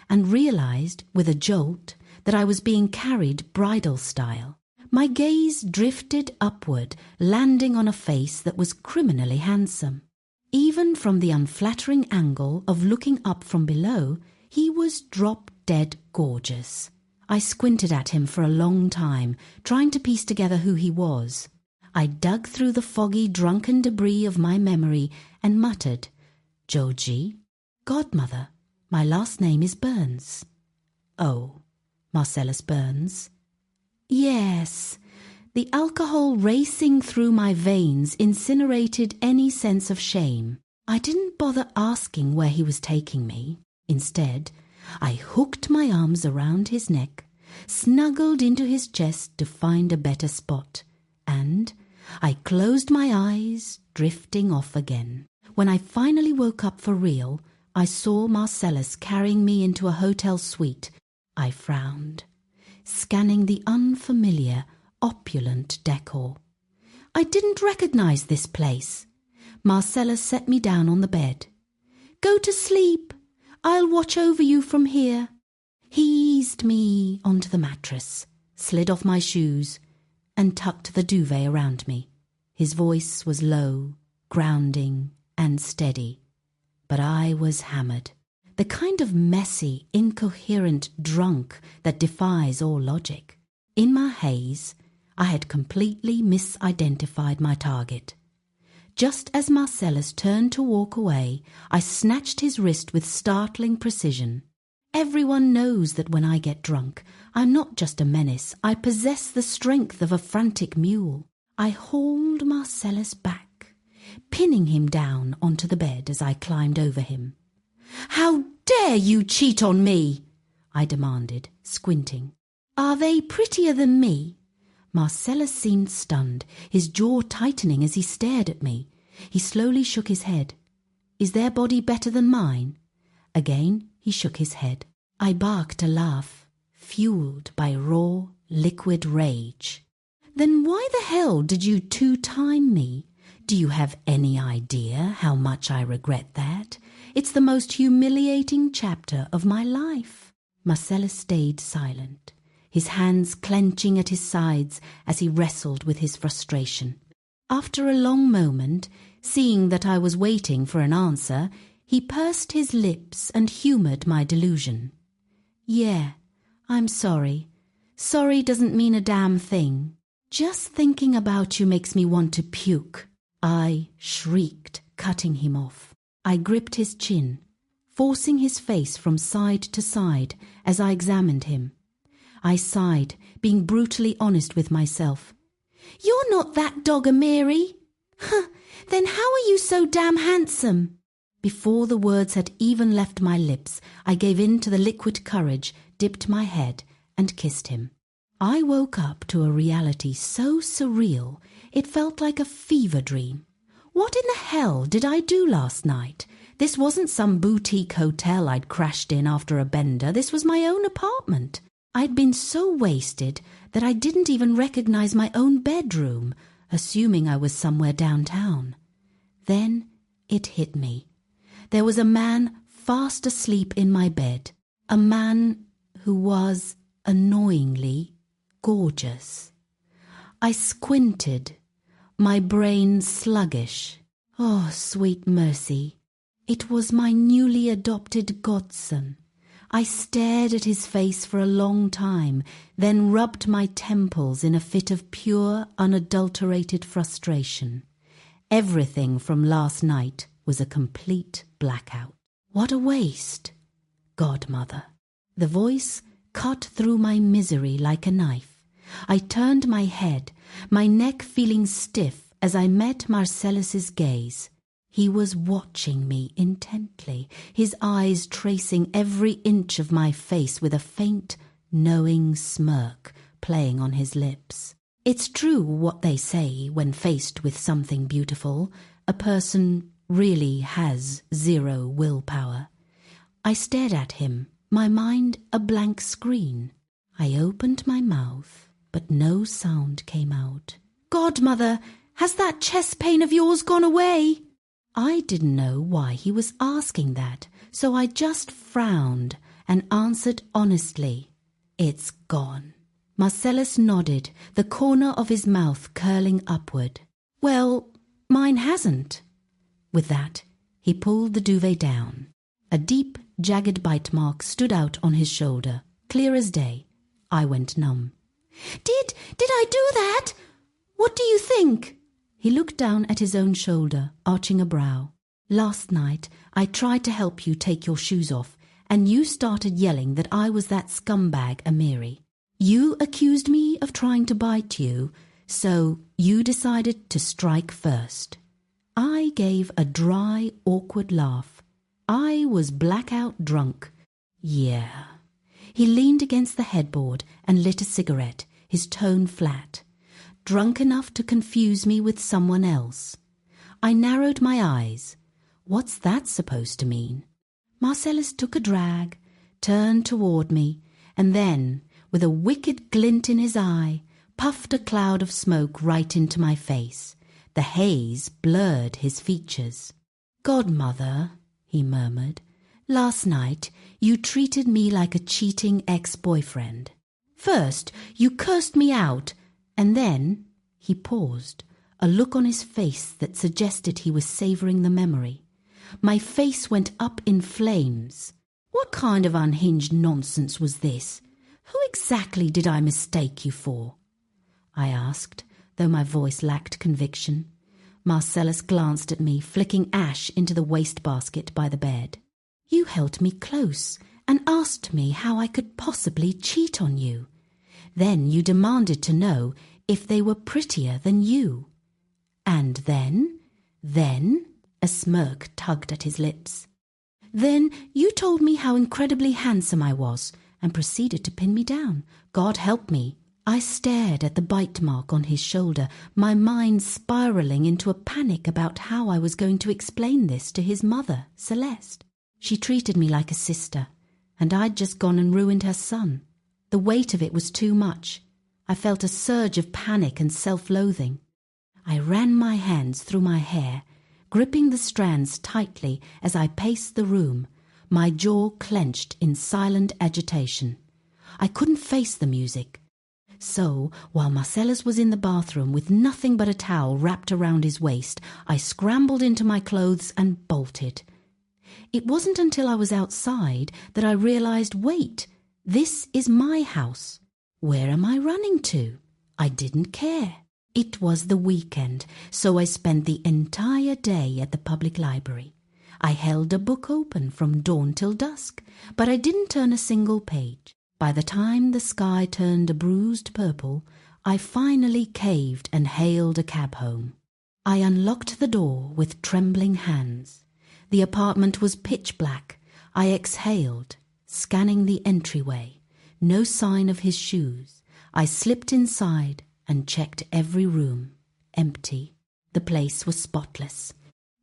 and realized, with a jolt, that I was being carried bridal style. My gaze drifted upward, landing on a face that was criminally handsome. Even from the unflattering angle of looking up from below, he was drop-dead gorgeous. I squinted at him for a long time, trying to piece together who he was. I dug through the foggy, drunken debris of my memory and muttered, "Joji, godmother, my last name is Burns." "Oh, Marcellus Burns?" Yes. The alcohol racing through my veins incinerated any sense of shame. I didn't bother asking where he was taking me. Instead, I hooked my arms around his neck, snuggled into his chest to find a better spot, and I closed my eyes, drifting off again. When I finally woke up for real, I saw Marcellus carrying me into a hotel suite. I frowned, scanning the unfamiliar, opulent decor. I didn't recognize this place. Marcellus set me down on the bed. "Go to sleep. I'll watch over you from here." He eased me onto the mattress, slid off my shoes, and tucked the duvet around me. His voice was low, grounding, and steady. But I was hammered. The kind of messy, incoherent drunk that defies all logic. In my haze, I had completely misidentified my target. Just as Marcellus turned to walk away, I snatched his wrist with startling precision. Everyone knows that when I get drunk, I'm not just a menace. I possess the strength of a frantic mule. I hauled Marcellus back, pinning him down onto the bed as I climbed over him. "How dare you cheat on me?" I demanded, squinting. "Are they prettier than me?" Marcellus seemed stunned, his jaw tightening as he stared at me. He slowly shook his head. "Is their body better than mine?" Again he shook his head. I barked a laugh, fueled by raw, liquid rage. "Then why the hell did you two-time me? Do you have any idea how much I regret that? It's the most humiliating chapter of my life." Marcellus stayed silent, his hands clenching at his sides as he wrestled with his frustration. After a long moment, seeing that I was waiting for an answer, he pursed his lips and humored my delusion. "Yeah, I'm sorry. Sorry doesn't mean a damn thing. Just thinking about you makes me want to puke." I shrieked, cutting him off. I gripped his chin, forcing his face from side to side as I examined him. I sighed, being brutally honest with myself. "You're not that dog, Amiri." "Huh, then how are you so damn handsome?" Before the words had even left my lips, I gave in to the liquid courage, dipped my head, and kissed him. I woke up to a reality so surreal, it felt like a fever dream. What in the hell did I do last night? This wasn't some boutique hotel I'd crashed in after a bender. This was my own apartment. I'd been so wasted that I didn't even recognize my own bedroom, assuming I was somewhere downtown. Then it hit me. There was a man fast asleep in my bed, a man who was annoyingly gorgeous. I squinted, my brain sluggish. Oh, sweet mercy. It was my newly adopted godson. I stared at his face for a long time, then rubbed my temples in a fit of pure, unadulterated frustration. Everything from last night was a complete blackout. What a waste. godmother." The voice cut through my misery like a knife. I turned my head, my neck feeling stiff as I met Marcellus's gaze. He was watching me intently, his eyes tracing every inch of my face with a faint, knowing smirk playing on his lips. It's true what they say when faced with something beautiful, a person really has zero willpower. I stared at him, my mind a blank screen. I opened my mouth, but no sound came out. "Godmother, has that chest pain of yours gone away?" I didn't know why he was asking that, so I just frowned and answered honestly, "It's gone." Marcellus nodded, the corner of his mouth curling upward. "Well, mine hasn't." With that, he pulled the duvet down. A deep, jagged bite mark stood out on his shoulder, clear as day. I went numb. Did I do that? What do you think?" He looked down at his own shoulder, arching a brow. "Last night, I tried to help you take your shoes off, and you started yelling that I was that scumbag Amiri. You accused me of trying to bite you, so you decided to strike first." I gave a dry, awkward laugh. I was blackout drunk. Yeah. He leaned against the headboard and lit a cigarette, his tone flat. Drunk enough to confuse me with someone else. I narrowed my eyes. What's that supposed to mean? Marcellus took a drag, turned toward me, and then, with a wicked glint in his eye, puffed a cloud of smoke right into my face. The haze blurred his features. "Godmother," he murmured, "last night you treated me like a cheating ex-boyfriend. First, you cursed me out, and then—" He paused, a look on his face that suggested he was savouring the memory. My face went up in flames. What kind of unhinged nonsense was this? Who exactly did I mistake you for? I asked, though my voice lacked conviction. Marcellus glanced at me, flicking ash into the wastebasket by the bed. "You held me close and asked me how I could possibly cheat on you. Then you demanded to know if they were prettier than you. And then, a smirk tugged at his lips. Then you told me how incredibly handsome I was and proceeded to pin me down. God help me. I stared at the bite mark on his shoulder, my mind spiraling into a panic about how I was going to explain this to his mother, Celeste. She treated me like a sister, and I'd just gone and ruined her son. The weight of it was too much. I felt a surge of panic and self-loathing. I ran my hands through my hair, gripping the strands tightly as I paced the room, my jaw clenched in silent agitation. I couldn't face the music. So, while Marcellus was in the bathroom with nothing but a towel wrapped around his waist, I scrambled into my clothes and bolted. It wasn't until I was outside that I realized, wait, this is my house. Where am I running to? I didn't care. It was the weekend, so I spent the entire day at the public library. I held a book open from dawn till dusk, but I didn't turn a single page. By the time the sky turned a bruised purple, I finally caved and hailed a cab home. I unlocked the door with trembling hands. The apartment was pitch black. I exhaled, scanning the entryway. No sign of his shoes. I slipped inside and checked every room. Empty. The place was spotless.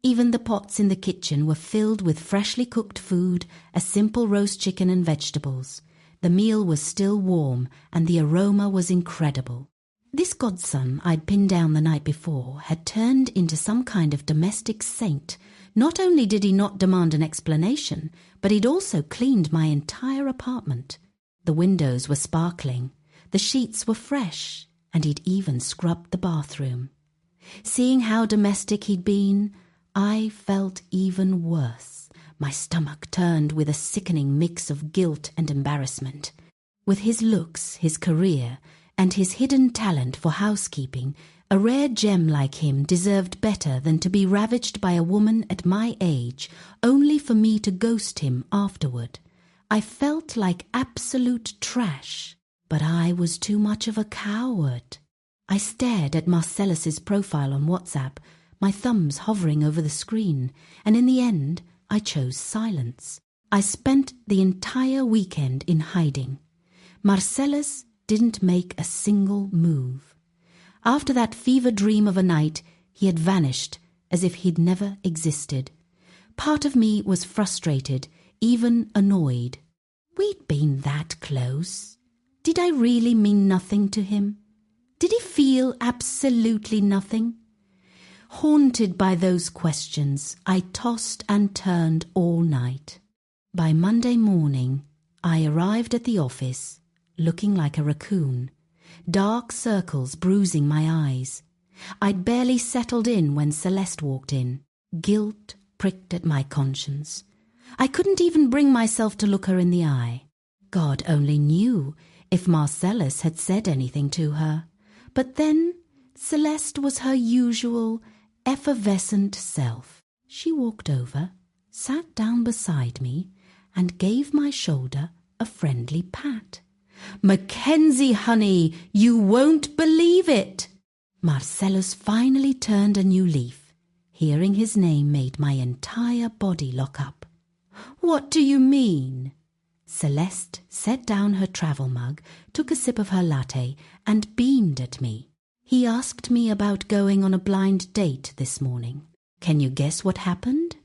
Even the pots in the kitchen were filled with freshly cooked food, a simple roast chicken and vegetables. The meal was still warm, and the aroma was incredible. This godson I'd pinned down the night before had turned into some kind of domestic saint. Not only did he not demand an explanation, but he'd also cleaned my entire apartment. The windows were sparkling, the sheets were fresh, and he'd even scrubbed the bathroom. Seeing how domestic he'd been, I felt even worse. My stomach turned with a sickening mix of guilt and embarrassment. With his looks, his career, and his hidden talent for housekeeping, a rare gem like him deserved better than to be ravaged by a woman at my age, only for me to ghost him afterward. I felt like absolute trash, but I was too much of a coward. I stared at Marcellus's profile on WhatsApp, my thumbs hovering over the screen, and in the end, I chose silence. I spent the entire weekend in hiding. Marcellus didn't make a single move. After that fever dream of a night, he had vanished as if he'd never existed. Part of me was frustrated, even annoyed. We'd been that close. Did I really mean nothing to him? Did he feel absolutely nothing? Haunted by those questions, I tossed and turned all night. By Monday morning, I arrived at the office, looking like a raccoon, dark circles bruising my eyes. I'd barely settled in when Celeste walked in. Guilt pricked at my conscience. I couldn't even bring myself to look her in the eye. God only knew if Marcellus had said anything to her. But then Celeste was her usual effervescent self. She walked over, sat down beside me, and gave my shoulder a friendly pat. "Mackenzie, honey, you won't believe it!" Marcellus finally turned a new leaf. Hearing his name made my entire body lock up. "What do you mean?" Celeste set down her travel mug, took a sip of her latte, and beamed at me. "He asked me about going on a blind date this morning. Can you guess what happened?"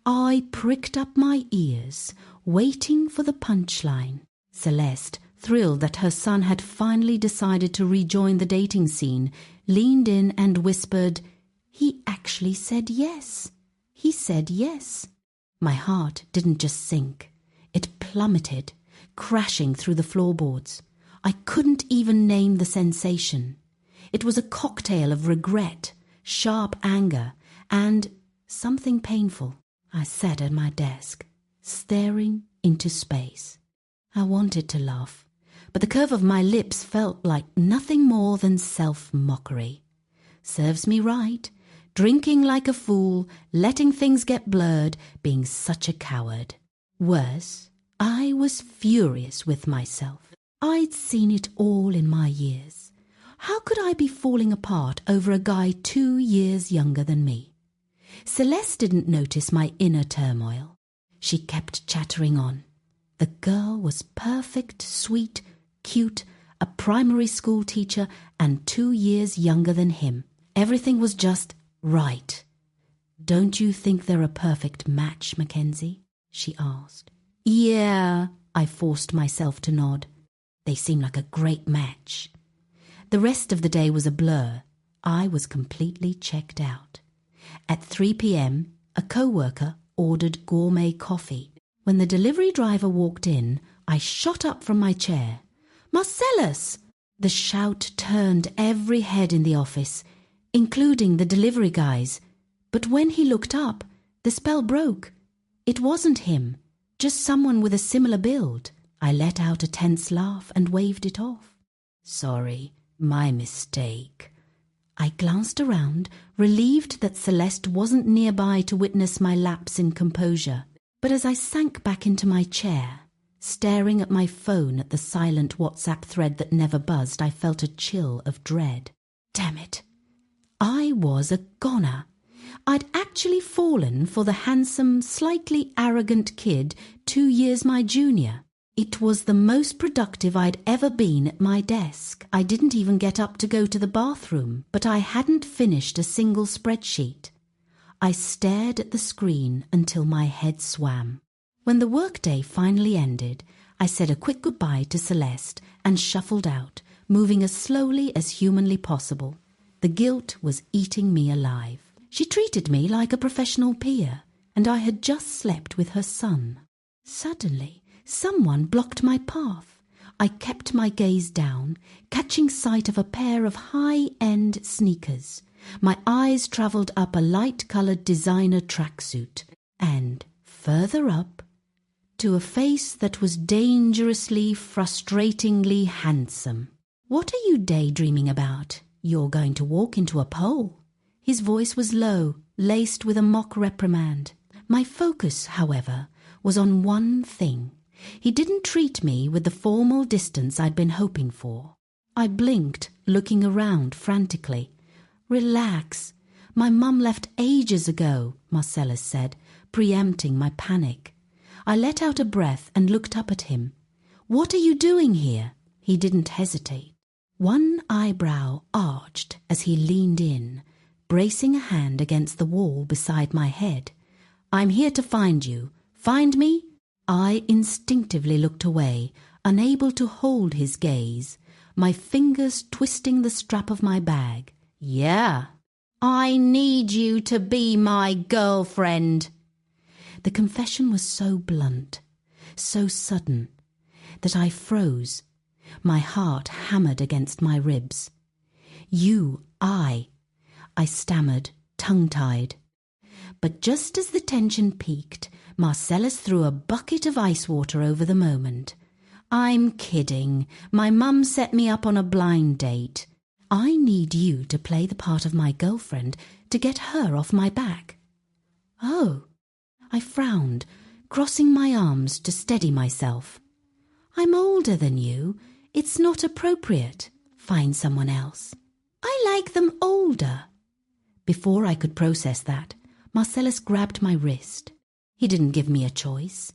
I pricked up my ears, waiting for the punchline. Celeste, thrilled that her son had finally decided to rejoin the dating scene, leaned in and whispered, "He actually said yes. He said yes." My heart didn't just sink. It plummeted, crashing through the floorboards. I couldn't even name the sensation. It was a cocktail of regret, sharp anger, and something painful. I sat at my desk, staring into space. I wanted to laugh, but the curve of my lips felt like nothing more than self-mockery. Serves me right, drinking like a fool, letting things get blurred, being such a coward. Worse, I was furious with myself. I'd seen it all in my years. How could I be falling apart over a guy 2 years younger than me? Celeste didn't notice my inner turmoil. She kept chattering on. The girl was perfect, sweet, cute, a primary school teacher, and 2 years younger than him. Everything was just right. "Don't you think they're a perfect match, Mackenzie?" she asked. "Yeah," I forced myself to nod. They seemed like a great match. The rest of the day was a blur. I was completely checked out. At 3 p.m., a coworker ordered gourmet coffee. When the delivery driver walked in, I shot up from my chair. "Marcellus!" The shout turned every head in the office, including the delivery guys. But when he looked up, the spell broke. It wasn't him, just someone with a similar build. I let out a tense laugh and waved it off. "Sorry, my mistake." I glanced around, relieved that Celeste wasn't nearby to witness my lapse in composure. But as I sank back into my chair, staring at my phone at the silent WhatsApp thread that never buzzed, I felt a chill of dread. Damn it. I was a goner. I'd actually fallen for the handsome, slightly arrogant kid 2 years my junior. It was the most productive I'd ever been at my desk. I didn't even get up to go to the bathroom, but I hadn't finished a single spreadsheet. I stared at the screen until my head swam. When the workday finally ended, I said a quick goodbye to Celeste and shuffled out, moving as slowly as humanly possible. The guilt was eating me alive. She treated me like a professional peer, and I had just slept with her son. Suddenly, someone blocked my path. I kept my gaze down, catching sight of a pair of high-end sneakers. My eyes travelled up a light-coloured designer tracksuit, and, further up, to a face that was dangerously, frustratingly handsome. "What are you daydreaming about? You're going to walk into a pole." His voice was low, laced with a mock reprimand. My focus, however, was on one thing. He didn't treat me with the formal distance I'd been hoping for. I blinked, looking around frantically. "Relax. My mum left ages ago," Marcellus said, preempting my panic. I let out a breath and looked up at him. "What are you doing here?" He didn't hesitate. One eyebrow arched as he leaned in, bracing a hand against the wall beside my head. "I'm here to find you. Find me?" I instinctively looked away, unable to hold his gaze, my fingers twisting the strap of my bag. "Yeah. I need you to be my girlfriend." The confession was so blunt, so sudden, that I froze. My heart hammered against my ribs. I stammered, tongue-tied. But just as the tension peaked, Marcellus threw a bucket of ice water over the moment. "I'm kidding. My mum set me up on a blind date. I need you to play the part of my girlfriend to get her off my back." "Oh." I frowned, crossing my arms to steady myself. "I'm older than you. It's not appropriate. Find someone else." "I like them older." Before I could process that, Marcellus grabbed my wrist. He didn't give me a choice.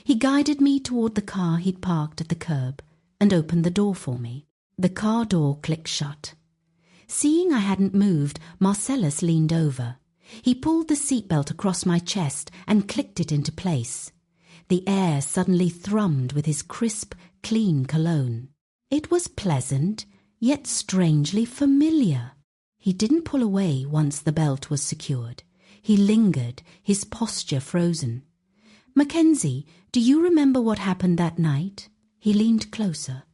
He guided me toward the car he'd parked at the curb and opened the door for me. The car door clicked shut. Seeing I hadn't moved, Marcellus leaned over. He pulled the seatbelt across my chest and clicked it into place. The air suddenly thrummed with his crisp, clean cologne. It was pleasant, yet strangely familiar. He didn't pull away once the belt was secured. He lingered, his posture frozen. "Mackenzie, do you remember what happened that night?" He leaned closer,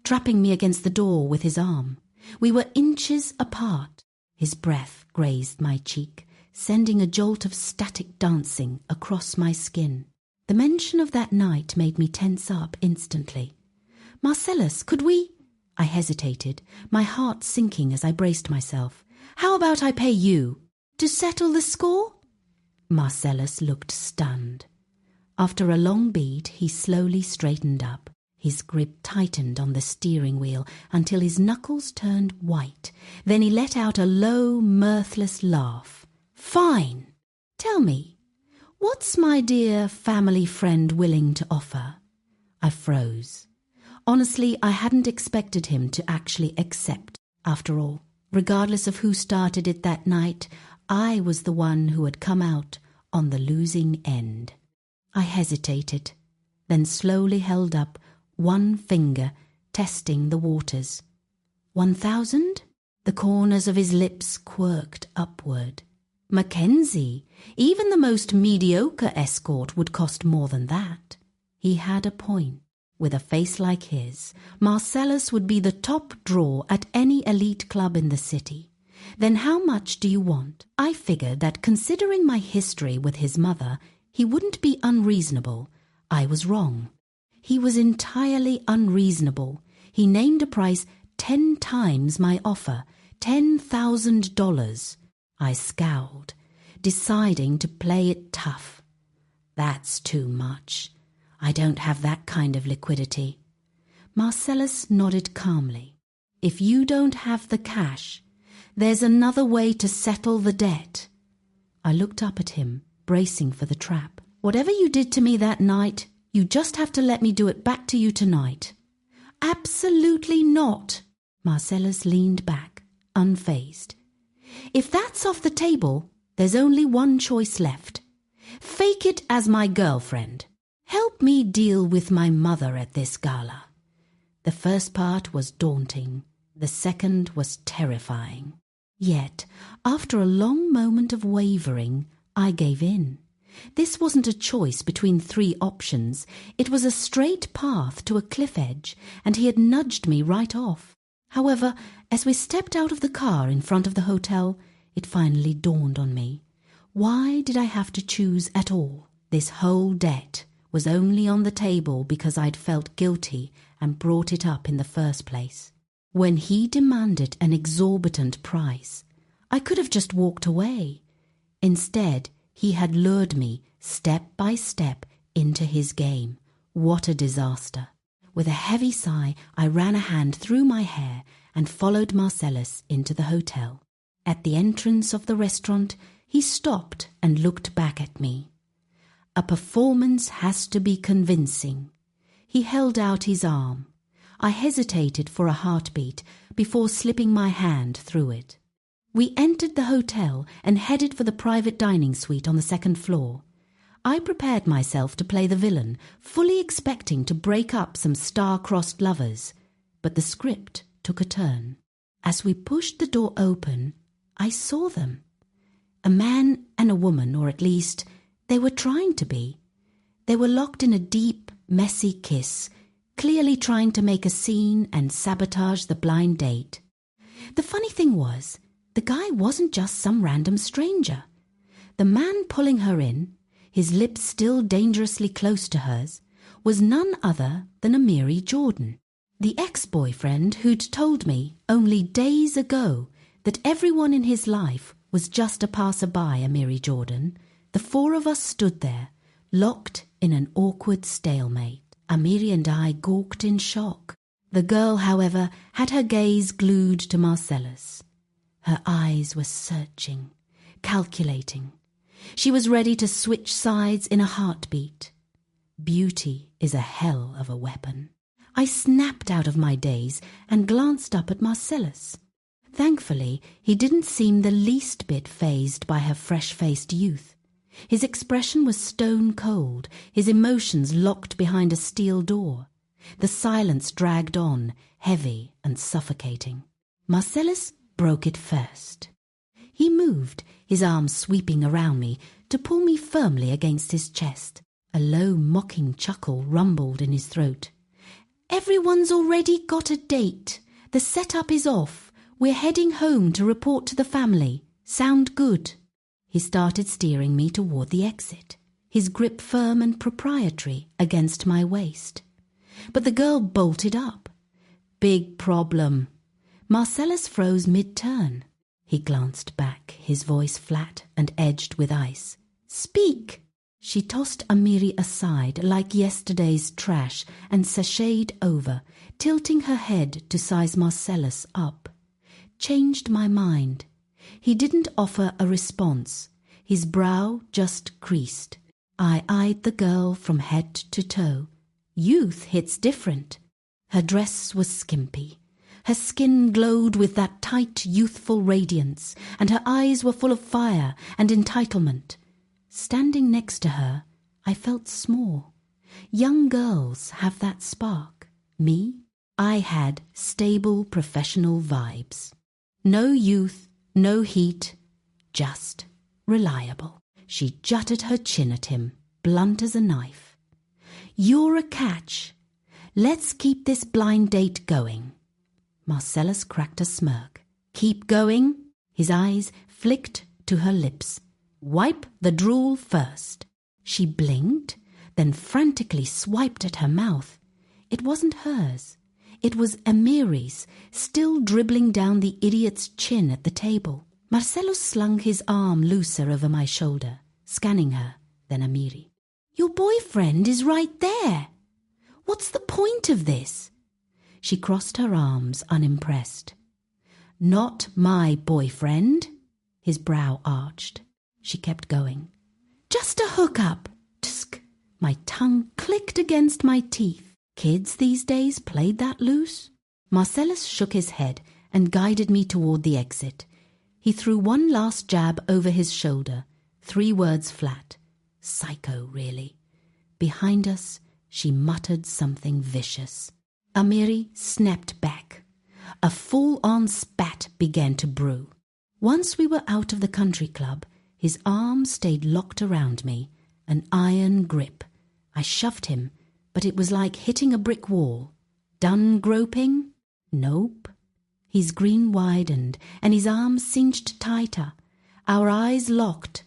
trapping me against the door with his arm. We were inches apart. His breath grazed my cheek, sending a jolt of static dancing across my skin. The mention of that night made me tense up instantly. "Marcellus, could we—" I hesitated, my heart sinking as I braced myself. "How about I pay you? To settle the score?" Marcellus looked stunned. After a long beat, he slowly straightened up. His grip tightened on the steering wheel until his knuckles turned white. Then he let out a low, mirthless laugh. "Fine. Tell me, what's my dear family friend willing to offer?" I froze. Honestly, I hadn't expected him to actually accept. After all, regardless of who started it that night, I was the one who had come out on the losing end. I hesitated, then slowly held up one finger, testing the waters. 1,000? The corners of his lips quirked upward. "Mackenzie, even the most mediocre escort would cost more than that." He had a point. With a face like his, Marcellus would be the top draw at any elite club in the city. "Then how much do you want?" I figured that considering my history with his mother, he wouldn't be unreasonable. I was wrong. He was entirely unreasonable. He named a price 10 times my offer, $10,000. I scowled, deciding to play it tough. "That's too much. I don't have that kind of liquidity." Marcellus nodded calmly. "If you don't have the cash, there's another way to settle the debt." I looked up at him, bracing for the trap. "Whatever you did to me that night, you just have to let me do it back to you tonight." "Absolutely not." Marcellus leaned back, unfazed. "If that's off the table, there's only one choice left. Fake it as my girlfriend. Help me deal with my mother at this gala." The first part was daunting. The second was terrifying. Yet, after a long moment of wavering, I gave in. This wasn't a choice between 3 options. It was a straight path to a cliff edge, and he had nudged me right off. However, as we stepped out of the car in front of the hotel, it finally dawned on me. Why did I have to choose at all? This whole debt was only on the table because I'd felt guilty and brought it up in the first place. When he demanded an exorbitant price, I could have just walked away. Instead, he had lured me step by step into his game, What a disaster. With a heavy sigh, I ran a hand through my hair and followed Marcellus into the hotel. At the entrance of the restaurant, he stopped and looked back at me. A performance has to be convincing. He held out his arm. I hesitated for a heartbeat before slipping my hand through it. We entered the hotel and headed for the private dining suite on the second floor. I prepared myself to play the villain, fully expecting to break up some star-crossed lovers. But the script took a turn. As we pushed the door open, I saw them. A man and a woman, or at least they were trying to be. They were locked in a deep, messy kiss, clearly trying to make a scene and sabotage the blind date. The funny thing was, the guy wasn't just some random stranger. The man pulling her in, his lips still dangerously close to hers, was none other than Amiri Jordan, the ex-boyfriend who'd told me only days ago that everyone in his life was just a passerby. Amiri Jordan. The four of us stood there, locked in an awkward stalemate. Amiri and I gawked in shock. The girl, however, had her gaze glued to Marcellus. Her eyes were searching, calculating. She was ready to switch sides in a heartbeat. Beauty is a hell of a weapon. I snapped out of my daze and glanced up at Marcellus. Thankfully, he didn't seem the least bit fazed by her fresh-faced youth. His expression was stone cold, his emotions locked behind a steel door. The silence dragged on, heavy and suffocating. Marcellus broke it first. He moved, his arms sweeping around me, to pull me firmly against his chest. A low, mocking chuckle rumbled in his throat. "Everyone's already got a date. The setup is off. We're heading home to report to the family. Sound good?" He started steering me toward the exit, his grip firm and proprietary against my waist. But the girl bolted up. Big problem. Marcellus froze mid-turn. He glanced back, his voice flat and edged with ice. "Speak!" She tossed Amiri aside like yesterday's trash and sashayed over, tilting her head to size Marcellus up. Changed my mind. He didn't offer a response. His brow just creased. I eyed the girl from head to toe. Youth hits different. Her dress was skimpy. Her skin glowed with that tight, youthful radiance, and her eyes were full of fire and entitlement. Standing next to her, I felt small. Young girls have that spark. Me? I had stable professional vibes. No youth, no heat, just reliable. She jutted her chin at him, blunt as a knife. "You're a catch. Let's keep this blind date going." Marcellus cracked a smirk. "Keep going?" His eyes flicked to her lips. "Wipe the drool first." She blinked, then frantically swiped at her mouth. It wasn't hers. It was Amiri's, still dribbling down the idiot's chin at the table. Marcellus slung his arm looser over my shoulder, scanning her, then Amiri. "Your boyfriend is right there. What's the point of this?" She crossed her arms, unimpressed. "Not my boyfriend." His brow arched. She kept going. "Just a hookup." Tsk. My tongue clicked against my teeth. Kids these days played that loose? Marcellus shook his head and guided me toward the exit. He threw one last jab over his shoulder, 3 words flat. Psycho, really. Behind us, she muttered something vicious. Amiri snapped back. A full-on spat began to brew. Once we were out of the country club, his arm stayed locked around me, an iron grip. I shoved him, but it was like hitting a brick wall. Done groping? Nope. His grin widened, and his arms cinched tighter. Our eyes locked.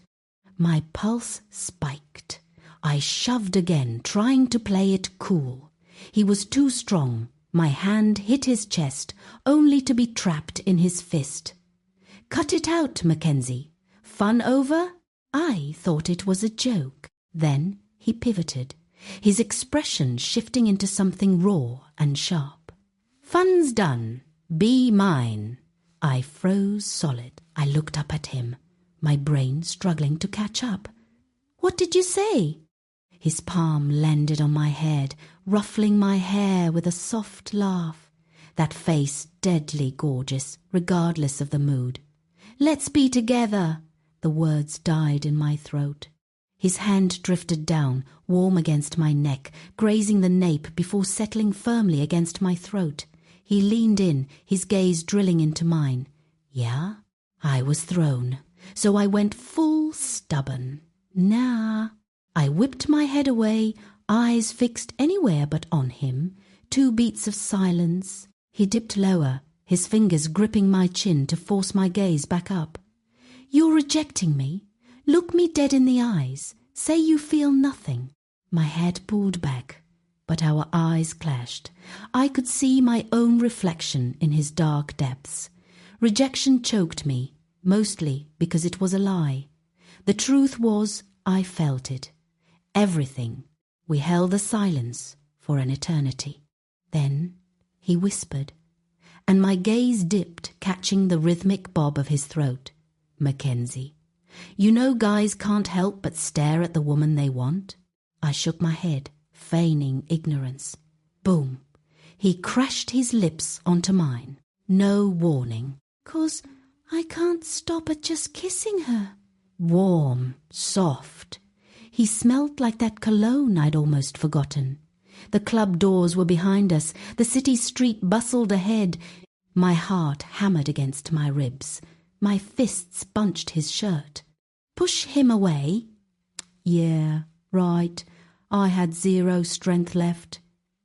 My pulse spiked. I shoved again, trying to play it cool. He was too strong. My hand hit his chest, only to be trapped in his fist. "Cut it out, Mackenzie. Fun over?" I thought it was a joke. Then he pivoted, his expression shifting into something raw and sharp. "Fun's done. Be mine." I froze solid. I looked up at him, my brain struggling to catch up. "What did you say?" His palm landed on my head, ruffling my hair with a soft laugh. That face deadly gorgeous, regardless of the mood. "Let's be together." The words died in my throat. His hand drifted down, warm against my neck, grazing the nape before settling firmly against my throat. He leaned in, his gaze drilling into mine. Yeah? I was thrown, so I went full stubborn. Nah. I whipped my head away, eyes fixed anywhere but on him. 2 beats of silence. He dipped lower, his fingers gripping my chin to force my gaze back up. "You're rejecting me? Look me dead in the eyes. Say you feel nothing." My head pulled back, but our eyes clashed. I could see my own reflection in his dark depths. Rejection choked me, mostly because it was a lie. The truth was, I felt it. Everything. We held the silence for an eternity. Then he whispered, and my gaze dipped, catching the rhythmic bob of his throat. "Mackenzie, you know guys can't help but stare at the woman they want?" I shook my head, feigning ignorance. Boom. He crashed his lips onto mine. No warning. "'Cause I can't stop at just kissing her." Warm, soft. He smelled like that cologne I'd almost forgotten. The club doors were behind us. The city street bustled ahead. My heart hammered against my ribs. My fists bunched his shirt. "Push him away?" Yeah, right. I had 0 strength left.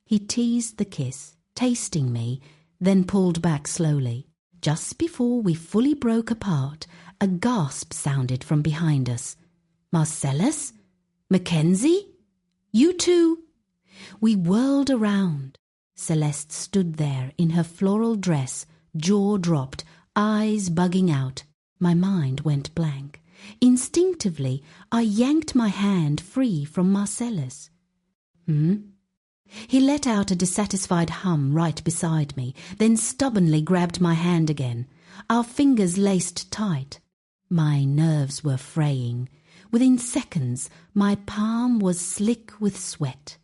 He teased the kiss, tasting me, then pulled back slowly. Just before we fully broke apart, a gasp sounded from behind us. "Marcellus? Mackenzie? You two?" We whirled around. Celeste stood there in her floral dress, jaw dropped, eyes bugging out. My mind went blank. Instinctively, I yanked my hand free from Marcellus. He let out a dissatisfied hum right beside me, then stubbornly grabbed my hand again. Our fingers laced tight. My nerves were fraying. Within seconds, my palm was slick with sweat.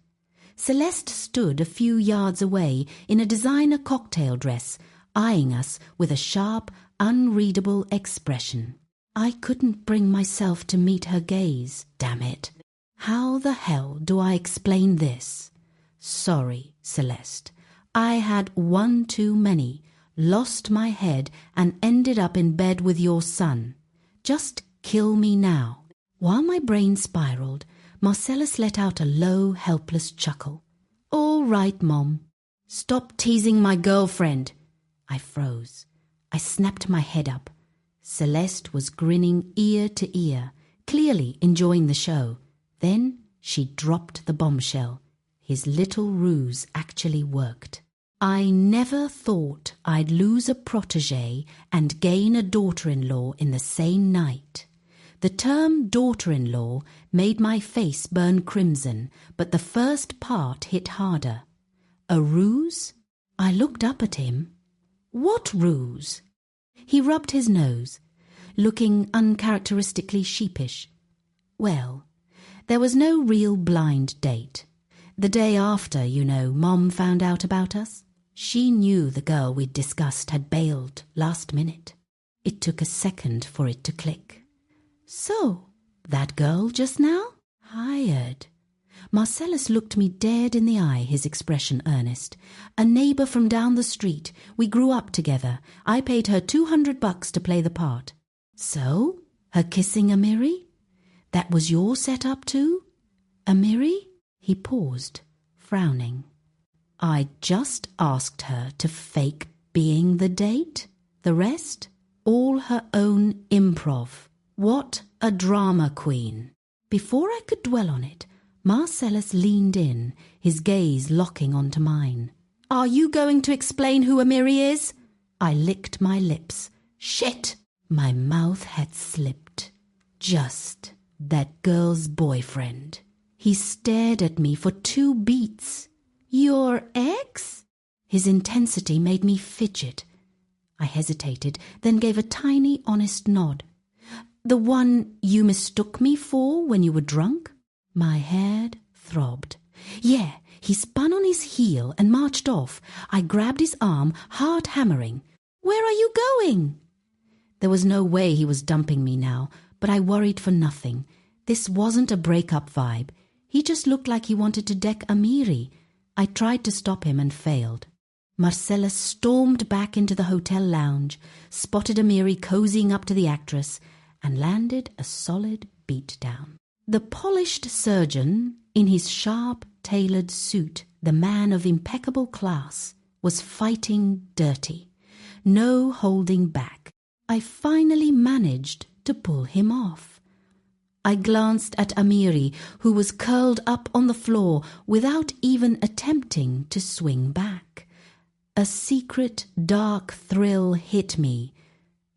Celeste stood a few yards away in a designer cocktail dress, eyeing us with a sharp, unreadable expression. I couldn't bring myself to meet her gaze, damn it. How the hell do I explain this? Sorry, Celeste. I had one too many, lost my head, and ended up in bed with your son. Just kill me now. While my brain spiraled, Marcellus let out a low, helpless chuckle. "All right, Mom. Stop teasing my girlfriend." I froze. I snapped my head up. Celeste was grinning ear to ear, clearly enjoying the show. Then she dropped the bombshell. His little ruse actually worked. I never thought I'd lose a protégé and gain a daughter-in-law in the same night. The term daughter-in-law made my face burn crimson, but the first part hit harder. A ruse? I looked up at him. What ruse? He rubbed his nose, looking uncharacteristically sheepish. Well, there was no real blind date. The day after, Mom found out about us. She knew the girl we'd discussed had bailed last minute. It took a second for it to click. So, that girl just now? Hired. Marcellus looked me dead in the eye, his expression earnest. A neighbor from down the street. We grew up together. I paid her $200 to play the part. So, her kissing Amiri? That was your setup too? Amiri? He paused, frowning. I just asked her to fake being the date. The rest? All her own improv. What a drama queen. Before I could dwell on it, Marcellus leaned in, his gaze locking onto mine. Are you going to explain who Amiri is? I licked my lips. Shit! My mouth had slipped. Just that girl's boyfriend. He stared at me for 2 beats. "Your ex?" His intensity made me fidget. I hesitated, then gave a tiny, honest nod. "The one you mistook me for when you were drunk?" My head throbbed. "Yeah, he spun on his heel and marched off. I grabbed his arm, hard hammering. 'Where are you going?' There was no way he was dumping me now, but I worried for nothing. This wasn't a breakup vibe. He just looked like he wanted to deck Amiri. I tried to stop him and failed. Marcella stormed back into the hotel lounge, spotted Amiri cozying up to the actress, and landed a solid beatdown. The polished surgeon, in his sharp, tailored suit, the man of impeccable class, was fighting dirty. No holding back. I finally managed to pull him off. I glanced at Amiri, who was curled up on the floor without even attempting to swing back. A secret, dark thrill hit me.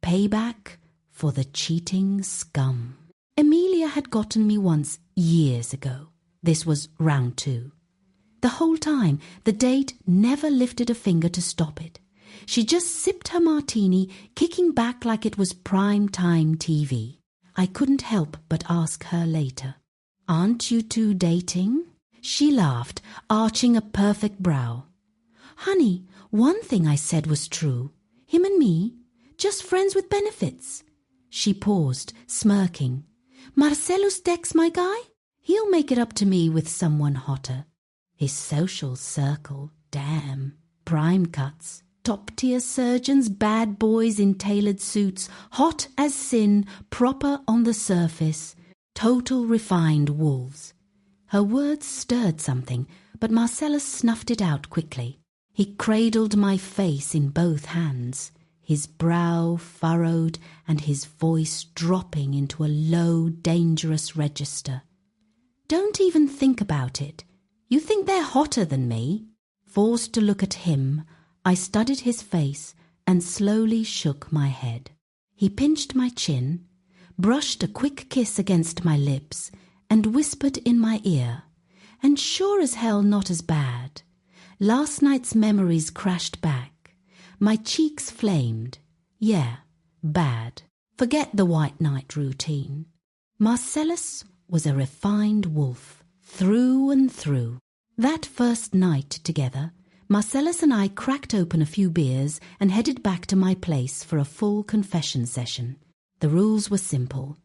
Payback for the cheating scum. Emilia had gotten me once years ago. This was round 2. The whole time, the date never lifted a finger to stop it. She just sipped her martini, kicking back like it was prime time TV. I couldn't help but ask her later, "Aren't you two dating?" She laughed, arching a perfect brow. "Honey, one thing I said was true. Him and me, just friends with benefits." She paused, smirking. "Marcellus Dex, my guy? He'll make it up to me with someone hotter. His social circle, damn. Prime cuts, top-tier surgeons, bad boys in tailored suits, hot as sin, proper on the surface, total refined wolves." Her words stirred something, but Marcellus snuffed it out quickly. He cradled my face in both hands, his brow furrowed and his voice dropping into a low, dangerous register. "Don't even think about it. You think they're hotter than me?" Forced to look at him, I studied his face and slowly shook my head. He pinched my chin, brushed a quick kiss against my lips, and whispered in my ear, "And sure as hell not as bad." Last night's memories crashed back. My cheeks flamed. Yeah, bad. Forget the white knight routine. Marcellus was a refined wolf, through and through. That first night together, Marcellus and I cracked open a few beers and headed back to my place for a full confession session. The rules were simple.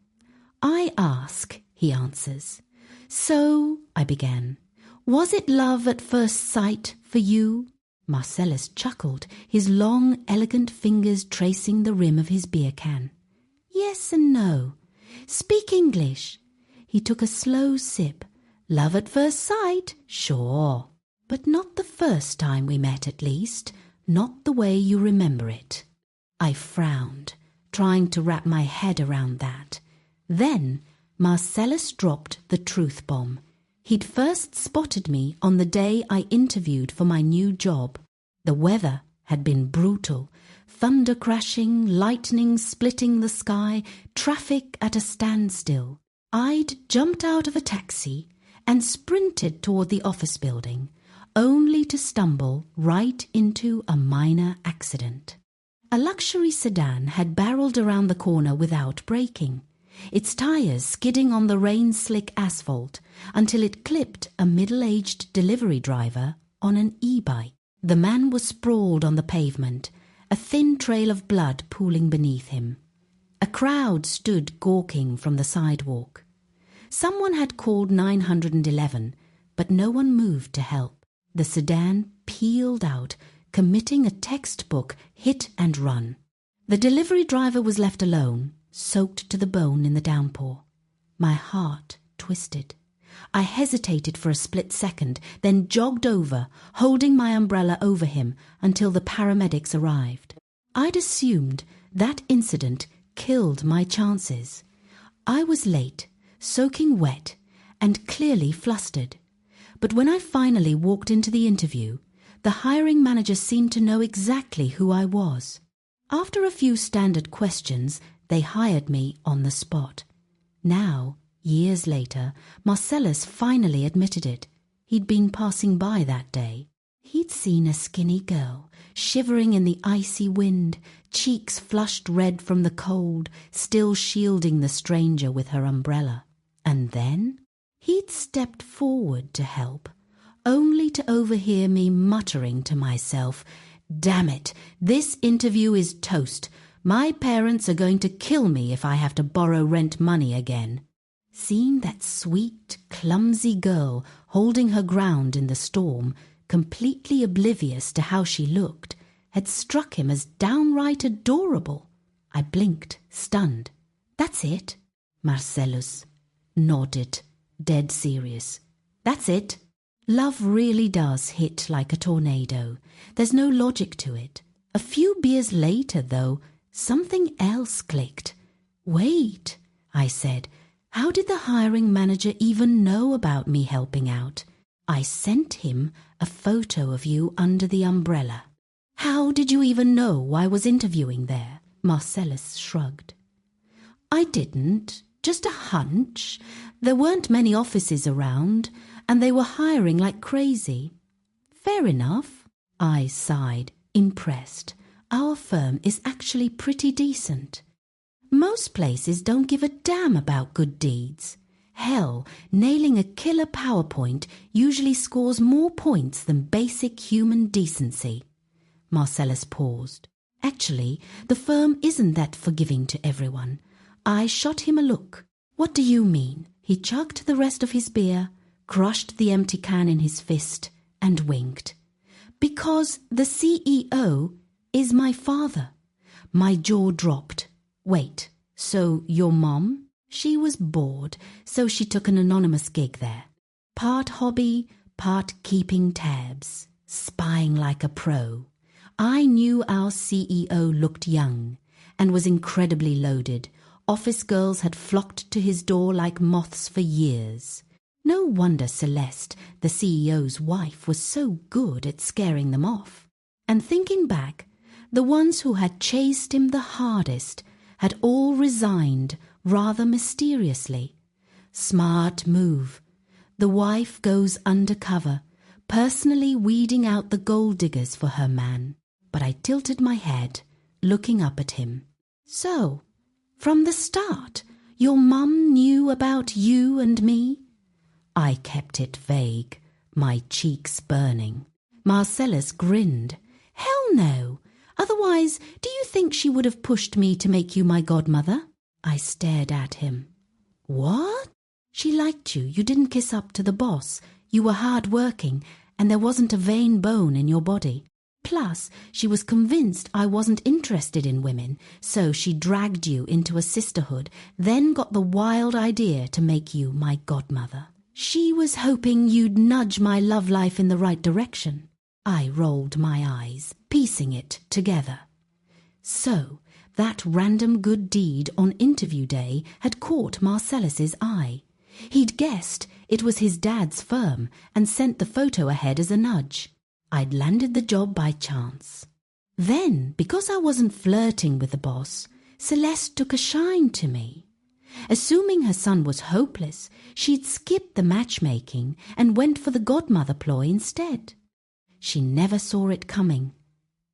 "I ask," he answers. "So," I began, "was it love at first sight for you?" Marcellus chuckled, his long, elegant fingers tracing the rim of his beer can. "Yes and no. Speak English." He took a slow sip. "Love at first sight, sure. But not the first time we met, at least. Not the way you remember it." I frowned, trying to wrap my head around that. Then Marcellus dropped the truth bomb. He'd first spotted me on the day I interviewed for my new job. The weather had been brutal. Thunder crashing, lightning splitting the sky, traffic at a standstill. I'd jumped out of a taxi and sprinted toward the office building, only to stumble right into a minor accident. A luxury sedan had barreled around the corner without braking, its tires skidding on the rain-slick asphalt until it clipped a middle-aged delivery driver on an e-bike. The man was sprawled on the pavement, a thin trail of blood pooling beneath him. A crowd stood gawking from the sidewalk. Someone had called 911, but no one moved to help. The sedan peeled out, committing a textbook hit and run. The delivery driver was left alone, soaked to the bone in the downpour. My heart twisted. I hesitated for a split second, then jogged over, holding my umbrella over him until the paramedics arrived. I'd assumed that incident killed my chances. I was late, soaking wet, and clearly flustered. But when I finally walked into the interview, the hiring manager seemed to know exactly who I was. After a few standard questions, they hired me on the spot. Now, Years later, Marcellus finally admitted it. He'd been passing by that day. He'd seen a skinny girl, shivering in the icy wind, cheeks flushed red from the cold, still shielding the stranger with her umbrella. And then he'd stepped forward to help, only to overhear me muttering to myself, "Damn it, this interview is toast. My parents are going to kill me if I have to borrow rent money again." Seeing that sweet, clumsy girl holding her ground in the storm, completely oblivious to how she looked, had struck him as downright adorable. I blinked, stunned. "That's it?" Marcellus nodded, dead serious. "That's it. Love really does hit like a tornado. There's no logic to it. A few beers later, though, something else clicked. Wait," I said. "How did the hiring manager even know about me helping out? I sent him a photo of you under the umbrella." "How did you even know I was interviewing there?" Marcellus shrugged. "I didn't. Just a hunch. There weren't many offices around, and they were hiring like crazy." "Fair enough." I sighed, impressed. Our firm is actually pretty decent. Most places don't give a damn about good deeds. Hell, nailing a killer PowerPoint usually scores more points than basic human decency. Marcellus paused. "Actually, the firm isn't that forgiving to everyone." I shot him a look. "What do you mean?" He chugged the rest of his beer, crushed the empty can in his fist, and winked. "Because the CEO is my father." My jaw dropped. "Wait, so your mom?" She was bored, so she took an anonymous gig there. Part hobby, part keeping tabs, spying like a pro. I knew our CEO looked young and was incredibly loaded. Office girls had flocked to his door like moths for years. No wonder Celeste, the CEO's wife, was so good at scaring them off. And thinking back, the ones who had chased him the hardest had all resigned rather mysteriously. Smart move. The wife goes undercover, personally weeding out the gold diggers for her man. But I tilted my head, looking up at him. "So, from the start, your mum knew about you and me?" I kept it vague, my cheeks burning. Marcellus grinned. "Hell no. Otherwise, do you think she would have pushed me to make you my godmother?" I stared at him. "What?" "She liked you. You didn't kiss up to the boss. You were hard-working, and there wasn't a vain bone in your body. Plus, she was convinced I wasn't interested in women, so she dragged you into a sisterhood, then got the wild idea to make you my godmother. She was hoping you'd nudge my love life in the right direction." I rolled my eyes, piecing it together. So, that random good deed on interview day had caught Marcellus's eye. He'd guessed it was his dad's firm and sent the photo ahead as a nudge. I'd landed the job by chance. Then, because I wasn't flirting with the boss, Celeste took a shine to me. Assuming her son was hopeless, she'd skipped the matchmaking and went for the godmother ploy instead. She never saw it coming.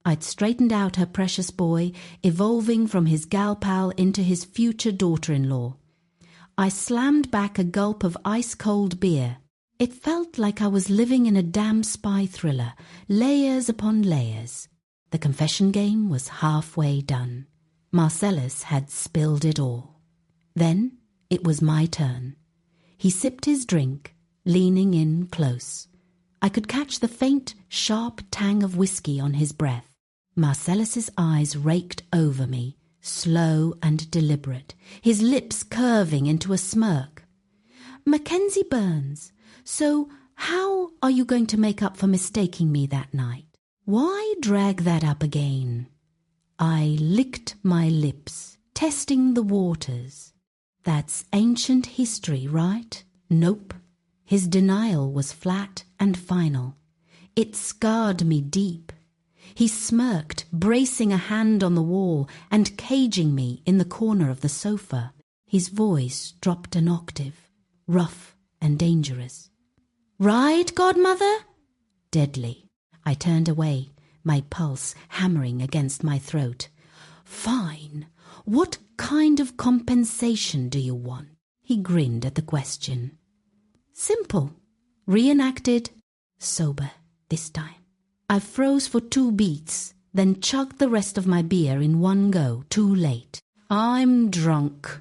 I'd straightened out her precious boy, evolving from his gal pal into his future daughter-in-law. I slammed back a gulp of ice-cold beer. It felt like I was living in a damn spy thriller, layers upon layers. The confession game was halfway done. Marcellus had spilled it all. Then it was my turn. He sipped his drink, leaning in close. I could catch the faint, sharp tang of whiskey on his breath. Marcellus's eyes raked over me, slow and deliberate, his lips curving into a smirk. "Mackenzie Burns, so how are you going to make up for mistaking me that night? Why drag that up again?" I licked my lips, testing the waters. "That's ancient history, right?" "Nope." His denial was flat and final. It scarred me deep. He smirked, bracing a hand on the wall and caging me in the corner of the sofa. His voice dropped an octave, rough and dangerous. "Right, godmother?" Deadly. I turned away, my pulse hammering against my throat. "Fine. What kind of compensation do you want?" He grinned at the question. "Simple. Reenacted. Sober this time." I froze for 2 beats, then chugged the rest of my beer in one go, too late. "I'm drunk."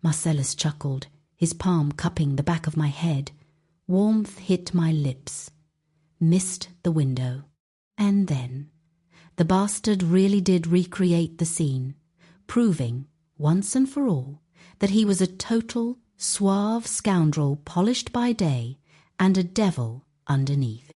Marcellus chuckled, his palm cupping the back of my head. Warmth hit my lips. Missed the window. And then the bastard really did recreate the scene, proving, once and for all, that he was a total, suave scoundrel polished by day and a devil underneath.